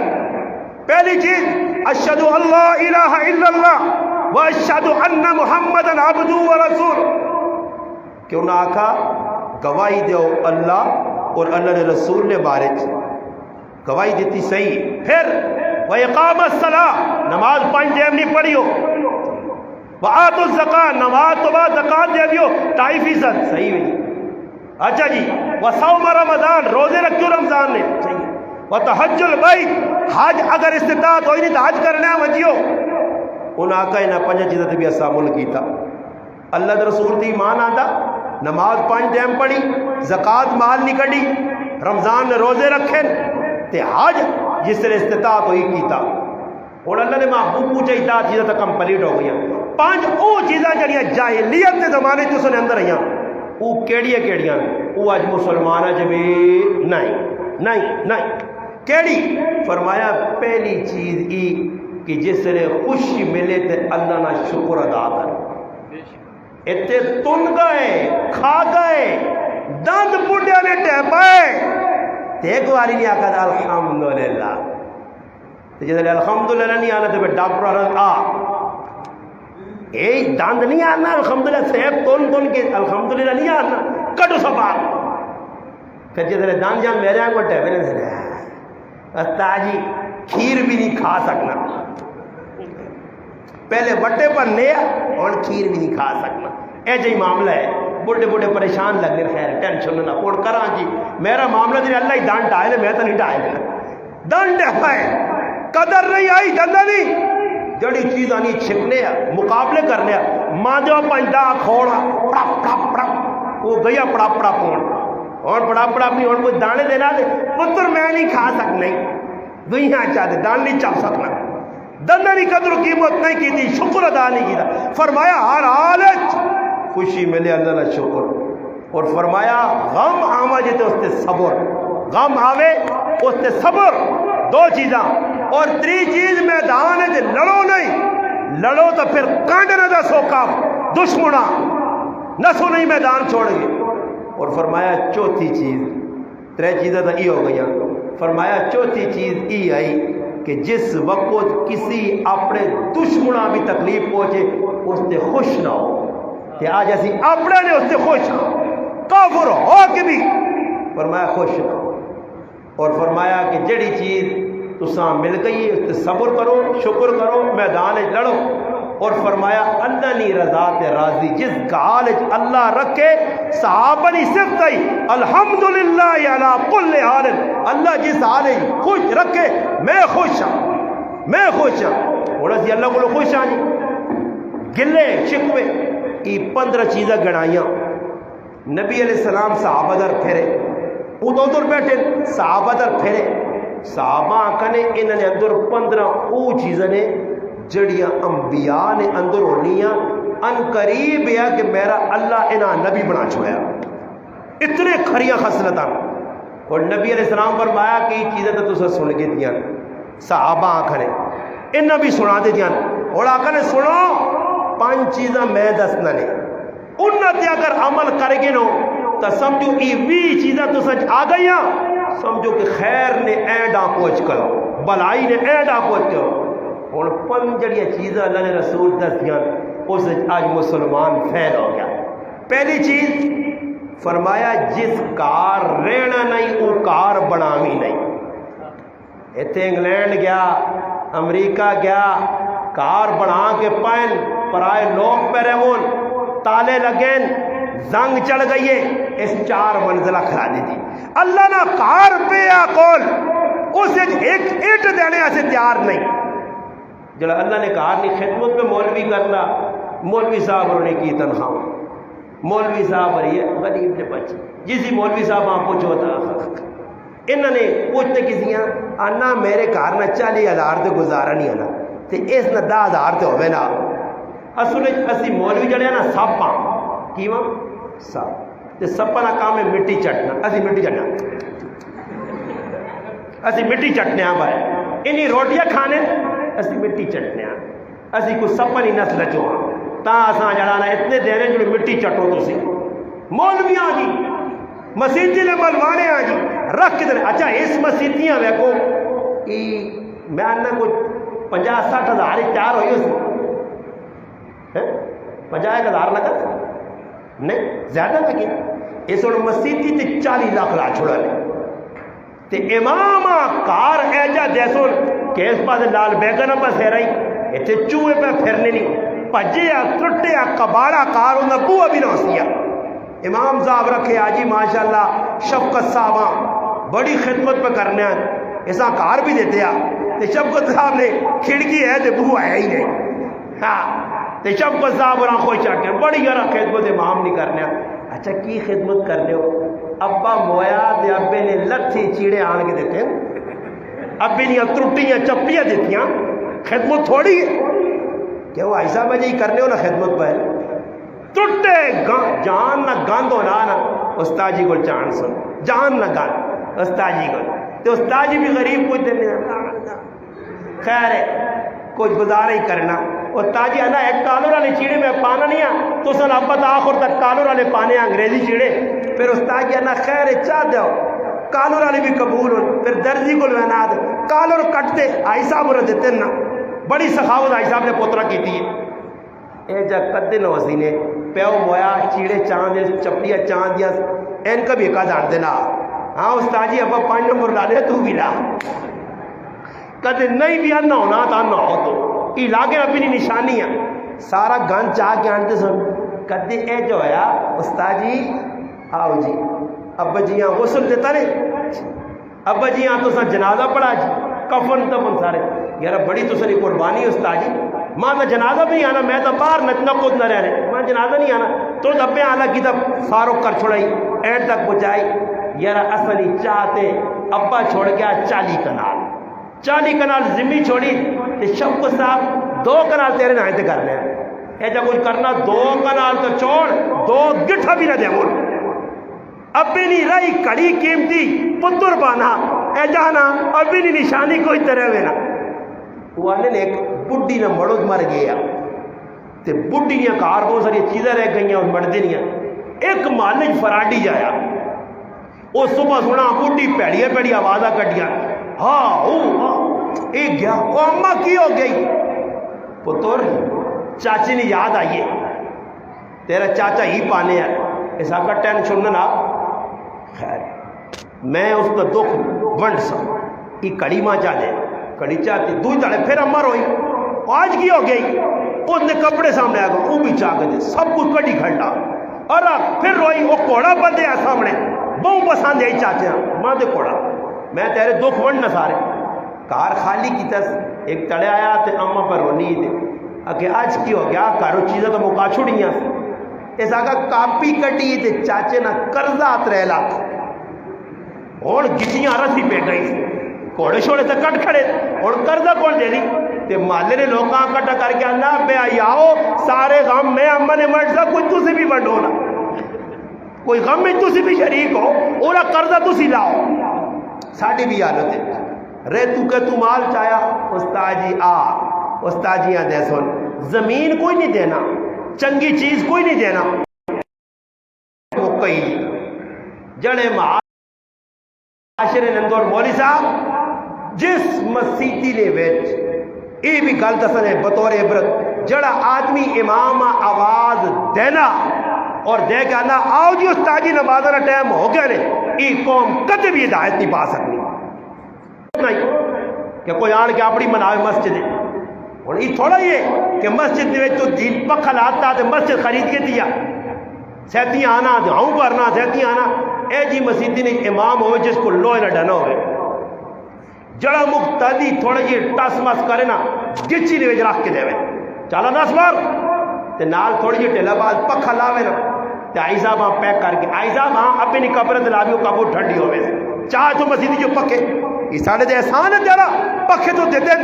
پہلی چیز اشہد اللہ الہ الا اللہ و اشہد ان محمد عبدہ و رسول، کہ انہاں آقا گواہی دیو اللہ اور اللہ نے رسول نے بارے گواہی دیتی صحیح، پھر وَإِقَامَ الصَّلَاةِ نماز 5 ٹائم نہیں پڑھی ہو، وَآتُوا الزَّكَاةَ نماز تو بعد زکات دے دیو 2.5% صحیح ہے جی، اچھا جی، وَصَوْمَ رمضان روزے رکھو رمضان نے صحیح ہے، وَتَحَجُّ الْبَيْتِ حج اگر استطاعت ہوئی نہیں تو حج کرنے وجیو، انہاں آقا انہاں 5 چیزیں بھی اسا مل کیتا، اللہ دے رسول تے ایمان آندا، نماز 5 ٹائم پڑھی، زکات مال نہیں کڈی، رمضان نے روزے رکھے تے حج جس سے استطاعت ہوئی کیتا، اور اللہ نے محبوب پوچھا اطاعت چیزیں تو کمپلیٹ ہو گئی، 5 وہ چیزاں جڑیاں جاہلیت کے زمانے تو سنے اندر آئیاں، وہ کیڑیاں کیڑیاں وہ اج مسلمان اج بھی نہیں نہیں نہیں، کیڑی؟ فرمایا پہلی چیز ای کہ جس نے خوشی ملے تے اللہ نہ شکر ادا کر، اتنے تن گئے کھا گئے دند بڈیا نے ٹہ پائے ایک باری نہیں آکھا الحمدللہ، جس نے الحمدللہ نہیں آنا تو پھر ڈاکٹر دند نہیں آنا الحمدللہ صحب تن کے الحمدللہ نہیں آنا کٹو سپا، پھر جس نے دند جان میرے کو ٹہ میرے استاجی کھیر بھی نہیں کھا سکنا، پہلے وٹے پر لیا اور کھیر بھی نہیں کھا سکنا، اے جی معاملہ ہے، بڑے بڑے پریشان لگ گئے، خیر ٹینشن نہ کوڑ کرا جی میرا معاملہ نہیں، اللہ ہی دان ٹائے لے، میں تو نہیں ٹائے لے، دان ٹائے قدر نہیں آئی دندہ نہیں، جڑی چیز آنی چھپنے مقابلے کرنے ماں جو پنجدہ کھوڑا پڑا پڑا پڑا وہ گیا پڑا پڑا پون اور پڑا پڑا اپنی اور کوئی دانے دینا دے پتر میں نہیں کھا سکنا، دنیا چاہتے دان نہیں چاہ سکنا، دندہ نہیں قدر و قیمت نہیں کی تھی، شکر ادا نہیں کی تھا، فرمایا ہر حالت خوشی ملے اللہ نہ شکر، اور فرمایا غم آما جیتے اس تے صبر، غم آوے اس تے صبر، 2 چیزاں، اور 3 چیز میدان ہے لڑو نہیں، لڑو تو پھر کانڈنا دا سوکا دشمنا نسو نہیں میدان چھوڑ گے، اور فرمایا چوتھی چیز 3 چیزیں تو یہ ہو گئی، فرمایا چوتھی چیز یہ آئی کہ جس وقت کسی اپنے دشمنا بھی تکلیف پہنچے اس سے خوش نہ ہو، کہ آج ایسی اپنے نے اس سے خوش ہو، کافر ہو کے بھی فرمایا خوش نہ ہو، اور فرمایا کہ جڑی چیز تو تساں مل گئی ہے، صبر کرو، شکر کرو، میدان لڑو. اور فرمایا اللہ نی رضا تے راضی، جس گال اللہ رکھے صحابہ نی صفت ہے الحمدللہ علی کل حال، اللہ جس حال خوش رکھے میں خوش ہوں، میں خوش ہوں. اور اسی اللہ کو خوش ہاں جی. گلے شکوے یہ 15 چیزیں گنائیاں. نبی علیہ السلام صحابہ در پھرے، ادھر بیٹھے صحابہ در پھرے، صحابہ آکھنے انہوں نے اندر 15 او چیزیں نے جڑیاں انبیاء نے اندر ہونیاں ان قریب ہے کہ میرا اللہ انہاں نبی بنا چھویا. اتنے کھریاں خصلتاں. اور نبی علیہ السلام فرمایا کہ یہ چیزیں تو تسا سن کے دیاں. صحابہ آکھنے انہاں بھی سنا دے دیاں. اور آکھنے سنو 5 چیزاں میں دسنا نے، انہاں تے اگر عمل کر گے نو تو سمجھو یہ 20 چیزاں تو سچ آ گئیاں، سمجھو کہ خیر نے اینڈا پہنچ کرو، بلائی نے اینڈا پہنچ کرو. اور 5 جڑیاں چیزیں اللہ نے رسول دسیاں اس آج مسلمان فیل ہو گیا. پہلی چیز فرمایا جس کار رہنا نہیں وہ کار بناوی نہیں. اتنے انگلینڈ گیا، امریکہ گیا، کار بنا کے پائن پرائے لوگ پہ رہون، تالے لگین، زنگ چڑھ گئی ہے، اس 4 منزلہ کھلا دی تھی. اللہ نہ کار پہ کول اسے ایک اینٹ دینے سے تیار نہیں. جڑا اللہ نے کہا نہیں خدمت میں مولوی کرنا، مولوی صاحب انہوں نے کی تنخواہ، مولوی صاحب رہی ہے غریب نے بچے جسی مولوی صاحب آپ پوچھو تھا انہوں نے پوچھتے کسی آنا میرے گھر نہ 40,000 تو گزارا نہیں آنا تے اس نہ 10,000 تو ہوئے نا. اصل اسی مولوی جڑے نا سپ ہاں کی ماں سپ تے سپا نہ کام ہے مٹی چٹنا. اسی مٹی چٹنا، اسی مٹی چٹنے ہاں بھائی انہیں روٹیاں کھانے اسی مٹی چٹنے ہاں. اسی کو سپا نہیں نسل چو ہاں تا اساں جڑانا اتنے دینے جو مٹی چٹو تو سی مولویاں جی مسیحی نے ملوانے آ جی رکھ کے دے. اچھا اس مسیحیاں ویکو میں آنا کوئی 50-60 ہزار ہی تیار ہوئی اس 50,000 لگا نہیں زیادہ لگے. اس وقت مسیحی تے 40 لاکھ لا چھوڑا لے تے امام کار ایجا دیسون کہ اس پاس لال بیگن پاس ہے رہی اتنے چوہے پہ پھرنے نہیں پجیا ٹرٹیا کباڑا کار انہیں بوا بھی نہ سیا. امام صاحب رکھے آجی ماشاءاللہ شفقت صاحبہ بڑی خدمت پہ کرنے ہیں ایسا کار بھی دیتے ہیں. تے شفقت صاحب نے کھڑکی ہے تے بوا ہے ہی نہیں. ہاں تے شفقت صاحب رہا کوئی چاہتے ہیں بڑی یارہ خدمت امام نہیں کرنے ہیں. اچھا کی خدمت کرنے ہو؟ ابا مویا دے ابے نے لتھی چیڑے آن کے دیتے ہیں، ابے نے ترٹیاں چپیاں دیتی ہیں. خدمت تھوڑی ہے کہ وہ ایسا بجے ہی کرنے ہو نا خدمت پہ ٹوٹے جان نہ گند ہونا نا. استاد جی کو جان سن جان نہ گند استاد جی کو تو استاد جی بھی غریب کچھ دینے خیر ہے کچھ گزارا ہی کرنا. استاد جی آنا ایک کالور والے چیڑے میں پانا نہیں ہے تو سن ابا تو آخر تک کالور والے پانے انگریزی چیڑے. پھر استاد جی آنا خیر ہے چاہ دو کالور والے بھی قبول ہو. پھر درزی کو لنا دے کالور کٹتے آئی صاحب انہیں دیتے نا بڑی سخاوت آئی صاحب نے پوترا کی تھی. اے جا قد نو حسینے پیو مویا چیڑے چاند چپڑیاں چاند دیا ان کا بھی ایک آدھار دینا. ہاں استاد جی ابا 5 نمبر لا لے تو بھی لا قد نہیں بھی نہ ہونا تھا نہ ہو تو یہ لاگے اپنی نشانی ہے سارا گن چاہ کے آنتے سن. کدے اے جو ہے استاد جی آؤ جی ابا جی یہاں غسل دیتا نہیں ابا جی یہاں تو سن جنازہ پڑھا جی کفن تفن سارے یار بڑی تو سنی قربانی استاد جی ماں کا جنازہ بھی نہیں آنا میں تو باہر نچنا کود نہ رہنے ماں جنازہ نہیں آنا تو دبے آلہ کی تب فاروق کر چھوڑائی اینڈ تک پہنچائی. یار اصلی چاہتے ابا چھوڑ گیا 40 کنال زمین چھوڑی کہ شوق صاحب 2 کنال تیرے نہ تے کرنے ہیں ایجا کچھ کرنا 2 کنال تو چھوڑ 2 گٹھا بھی نہ دے مول ابھی نہیں رہی کڑی قیمتی پتر بانا اے جانا ابھی نہیں نشانی کوئی طرح ہوئے نا. وہ نے ایک بڈی نہ مڑو مر گیا تے بڈی نے کار بہت ساری چیزیں رہ گئی اور مردے نہیں. ایک مالک فراڈی جایا وہ صبح سنا بڈی پیڑیا پیڑی آوازہ کٹیا ہاں ایک گیا وہ اماں کی ہو گئی پتر چاچی نے یاد آئیے تیرا چاچا ہی پانے ہے ایسا کا ٹینشن نہ خیر میں اس کا دکھ ونڈ سا یہ کڑی ماں چاہ دے کڑی چاہتی دوئی تڑے پھر اما روئی آج کی ہو گئی اس نے کپڑے سامنے آ گئے وہ بھی چاہ گئے سب کچھ کڑی کھڑا اور پھر روئی وہ کوڑا بندے آ سامنے بہت پسند ہے چاچے ماں دے کوڑا میں تیرے دکھ ون نہ سارے کار خالی کی تس ایک تڑے آیا تے اما پر رونی دے کہ آج کی ہو گیا کارو چیزیں تو مکا چھوڑیاں سے اس آگا کاپی کٹی تے چاچے نہ قرضہ 3 لاکھ اور گچیاں رسی پہ گئی کوڑے شوڑے سے کٹ کھڑے اور قرضہ کون دے دی تے مالے نے لوگاں کٹا کر کے اللہ بے آیاؤ سارے غم میں اما نے مرزا کوئی تو سے بھی بڑھو نا کوئی غم میں تو سے بھی شریک ہو اور قرضہ تو سی لاؤ ساڑھی بھی حالت ہے رے تو کہ تو مال چاہیا استاجی استاجیاں دے سن زمین کوئی نہیں دینا چنگی چیز کوئی نہیں دینا وہ کئی جڑے معاشرے نندور مولی صاحب جس مسیحی نے ویچ یہ بھی گل دسن ہے بطور عبرت جڑا آدمی امام آواز دینا اور دے کے آنا آؤ جی استاجی نماز کا ٹائم ہو گیا نے یہ قوم کدے بھی ہدایت نہیں پا سکتی کہ کوئی آن کے اپنی مناوے مسجد اور یہ تھوڑا ہی ہے کہ مسجد میں تو دین پکھا لاتا تو مسجد خرید کے دیا سہتی آنا ہوں کرنا سہتی آنا اے جی مسجد نے امام ہوئے جس کو لوہے نہ ڈنا ہوئے جڑا مقتدی تھوڑا جی ٹس مس کرے نا گچی نے رکھ کے دے چالا 10 بار تے نال تھوڑی جی ٹھیلا باز پکھا لاوے نا تے آئی صاحب ہاں پیک کر کے آئی صاحب ہاں اپنی کبرت لاویو کابو ٹھنڈی ہوئے چاہ تو مسجد جو پکے یہ ساڑھے دے احسان ہے جڑا پکھے تو دے دیں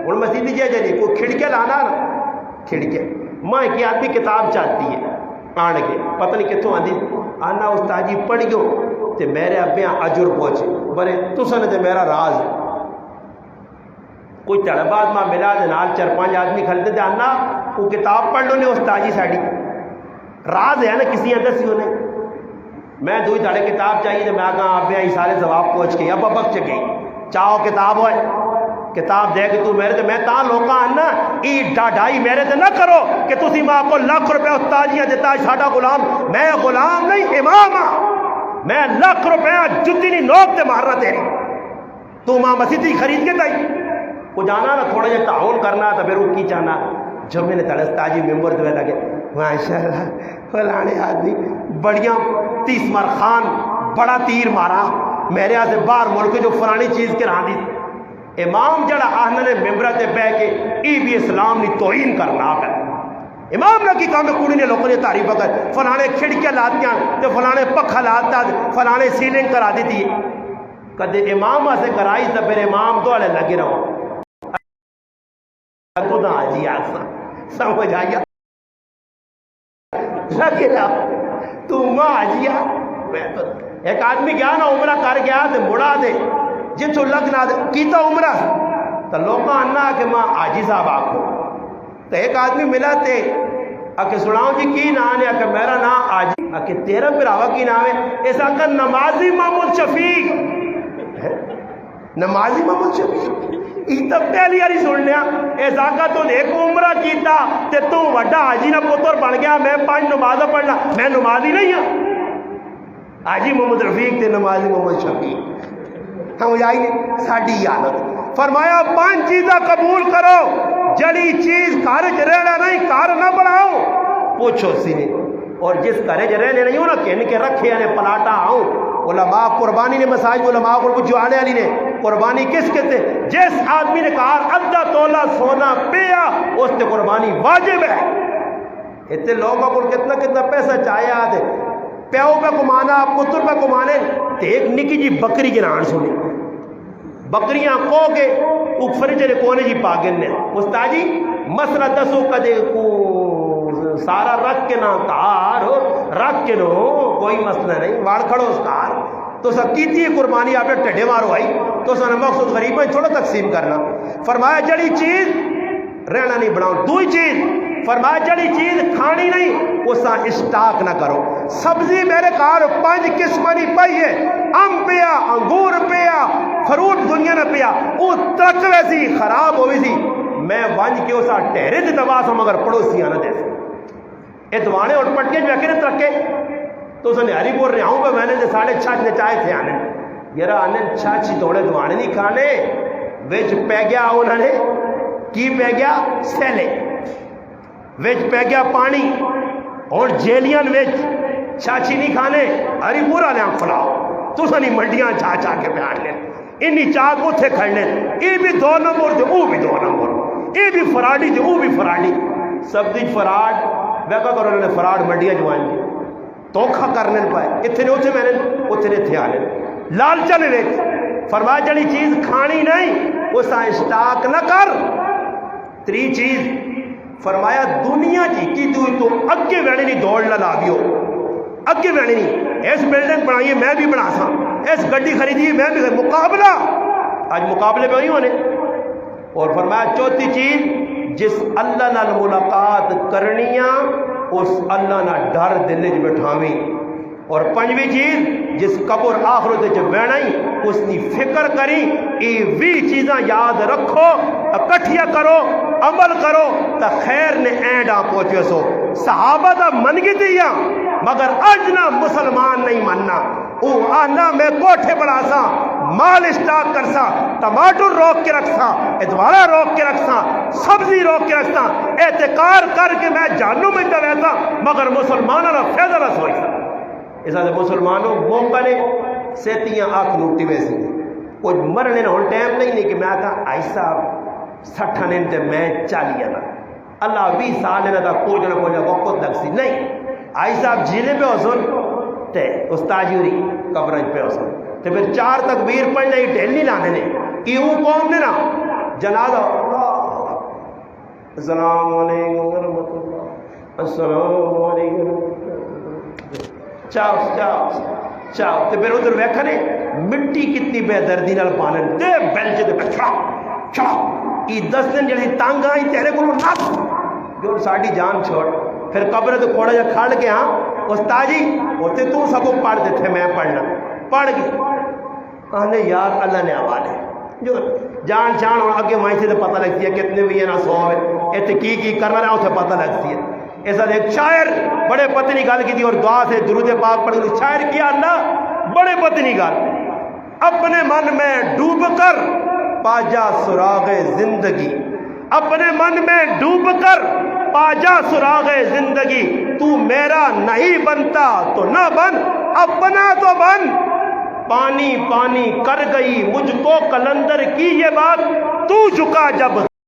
اور مسجد جے جے کوئی کھڑکے لانا نا کھڑکے ماں کی آدمی کتاب چاہتی ہے آن کے پتہ نہیں کتوں آدھی آنا استاجی پڑھ گو تے میرے ابیاں اجر پہنچے برے تو سنے تے میرا راز ہے کوئی تڑ بعد ماں ملا دے نال 4-5 آدمی کھلتے دے آنا وہ کتاب پڑھ لو نے استاجی ساڑی راز ہے نا کسی دسی ہونے میں دوئی تڑے کتاب چاہیے تو میں کہاں ابیاں ہی سارے جواب پہنچ گئی اب بک چکی چاہو کتاب ہوئے کتاب دے کے تو میرے تے میں تاں لوکاں آنا ای ڈاڈائی میرے تے نہ کرو کہ تسی ماں کو ₹1,00,000 استاجیاں دیتا ساڈا غلام میں غلام نہیں امام ہاں میں ₹1,00,000 جتی نہیں نوک تے مارنا تیری تو ماں مسیح خرید کے تائی کو جانا نا تھوڑا جا تعاون کرنا تو پھر وہ کی چاہنا جب میں نے تڑ استاجی ممبر دے لگے ماشاءاللہ فلانے آدمی بڑیاں 30 مر خان بڑا تیر مارا میرے ہاں سے باہر ملک جو فلانی چیز کے رہا دی امام جڑا آہنا نے ممبرہ تے بے کے ای بھی اسلام نے توہین کرنا ہے امام نے کی کام میں کوڑی نے لوگوں نے تعریف کر فلانے کھڑکیاں لاتیاں تے فلانے پکھا لاتا فلانے سیلنگ کرا دی تھی کدے امام سے کرائی تو پھر امام دوڑے لگے رہو خدا جی آسا سمجھ آیا لگے رہو تو ماں آجیا ایک آدمی گیا نا عمرہ کر گیا دے مڑا دے جتو لگنا دے کیتا عمرہ تو لوگاں آنا کہ ماں آجی صاحب آکھو تو ایک آدمی ملا تے اکھے سناؤں جی کی نام ہے اکھے میرا نام آجی اکھے تیرا پھر آوا کی نام ہے ایسا کہ نمازی محمود شفیق نمازی محمود شفیق یہ تو پہلی آری سن لیا ایسا کہ تو ایک عمرہ کیتا تے تو وڈا آجی نہ پتر بن گیا میں 5 نمازہ پڑھنا میں نمازی نہیں ہوں آجی محمد رفیق تے نمازی محمد شفیق ہم جائی نہیں ساڑھی حالت فرمایا 5 چیزیں قبول کرو جڑی چیز کارج رہنا نہیں کار نہ بڑھاؤ پوچھو سینے اور جس کارج رہنے نہیں ہو نا کہ ان کے رکھے یعنی پلاٹا آؤں علماء قربانی نے مساجد علماء کو جو آنے والی نے قربانی کس کے تھے جس آدمی نے کہا 10 تولہ سونا پیا اس نے قربانی واجب ہے اتنے لوگوں کو کتنا پیسہ چاہیے آتے پیو پہ کمانا پتر پہ کمانے تو ایک نکی جی بکری کے نان سنی بکریاں کو کے اوپر چلے کونے جی پاگن نے استاجی مسئلہ دسو کدے کو سارا رکھ کے نہ کار رکھ کے نو کوئی مسئلہ نہیں واڑ کھڑو اس کار تو سب کی تھی قربانی آپ نے ٹھڈے مارو آئی تو سن مقصود غریبیں تھوڑا تقسیم کرنا فرمایا جڑی چیز رہنا نہیں بناؤ دوئی چیز فرمایا جڑی چیز کھانی نہیں اس کا اسٹاک نہ کرو سبزی میرے کار 5 قسم نہیں پئی ہے ام پیا انگور پیا فروٹ دنیا نہ پیا وہ ترک ویسی خراب ہوئی سی میں ونج کے اسا ٹہرے دے دوا سا مگر پڑوسی آنا دے ادوانے اور پٹکے جو اکیلے ترکے تو اس نے ہری بول رہے ہوں میں نے 6:30 نے چائے تھے آنے یرا آنے چھاچی توڑے دوانے نہیں کھانے وچ پہ گیا انہوں نے کی پہ گیا سیلے وچ پہ گیا پانی اور جیلیاں وچ چاچی نہیں کھانے ہری پورا لیا کھلاؤ تو سنی منڈیاں چاہ چاہ کے بیان لیں انہی چاہ کو تھے کھڑنے یہ بھی 2 نمبر تھے وہ بھی 2 نمبر یہ بھی فراڈی تھے وہ بھی فراڈی سب دیج فراڈ ویکا کرو انہوں نے فراڈ منڈیاں جوائیں گے توکھا کرنے پائے اتنے اتنے میں نے اتنے تھے آنے لالچن ویک فرمایا جڑی چیز کھانی نہیں اسا اشتاق نہ کر 3 چیز فرمایا دنیا کی تو اگے ویڑی نہیں دوڑ لا بیو اگے ویڑی نہیں اس بلڈنگ بنائیے میں بھی بنا سا اس گڈی خریدیے میں بھی مقابلہ آج مقابلے پہ نہیں ہونے اور فرمایا 4تھی چیز جس اللہ نال ملاقات کرنیاں اس اللہ نہ ڈر دل چ بٹھاویں اور 5ویں چیز جس قبر آخرت چ بہنا ہی اس کی فکر کری یہ بھی چیزاں یاد رکھو اکٹھیا کرو عمل کرو تا خیر نے اینڈا پہنچے سو صحابہ دا من گی دیا مگر اج نہ مسلمان نہیں مننا او آنا میں کوٹھے بڑھا سا مال اسٹاک کر سا ٹماٹر روک کے رکھ سا ادوارہ روک کے رکھ سا سبزی روک کے رکھ سا اعتقار کر کے میں جانوں میں ویسا مگر مسلمانوں کا فیضا نہ سوچ سا اس طرح مسلمانوں موقع نے سیتیاں آنکھ لوٹی ویسی کچھ مرنے نہ ہوں ٹائم نہیں کہ میں کہا ایسا 60 نے تے میں 40 آنا اللہ 20 سال نے تھا کچھ نہ کچھ وقت لگ سی نہیں ایسا جینے پہ حسن تے استاجوری قبرج پہ حسن تے پھر 4 تکبیر پڑھنے ہی ٹھیل نہیں لانے نے کیوں قوم نے نا جنازہ السلام علیکم ورحمۃ اللہ السلام علیکم چاو چاو چاو تے پھر ادھر ویکھا نے مٹی کتنی بے دردی نال پانن تے بینچ تے پہ چھڑا ای 10 دن جڑی تانگ آئی تیرے کو نس جو ساڈی جان چھوڑ پھر قبر تے کوڑا جا کھڑ کے ہاں استاد جی ہوتے تو سب کو پڑھ دیتے میں پڑھنا پڑھ گئے کہنے یار اللہ نے حوالے جو جان چھان اور اگے وہیں سے پتہ لگتی ہے کتنے بھی نا 100 ہے ایتھے کی کرنا رہا اسے پتہ لگتی ہے ایسا ایک شاعر بڑے پتنی گل کی تھی اور دعا سے درود پاک پڑھ گئی شاعر کیا اللہ بڑے پتنی گل اپنے من میں ڈوب کر پاجا سراغ زندگی اپنے من میں ڈوب کر پاجا سراغ زندگی تو میرا نہیں بنتا تو نہ بن اپنا تو بن پانی پانی کر گئی مجھ کو کلندر کی یہ بات تو جھکا جب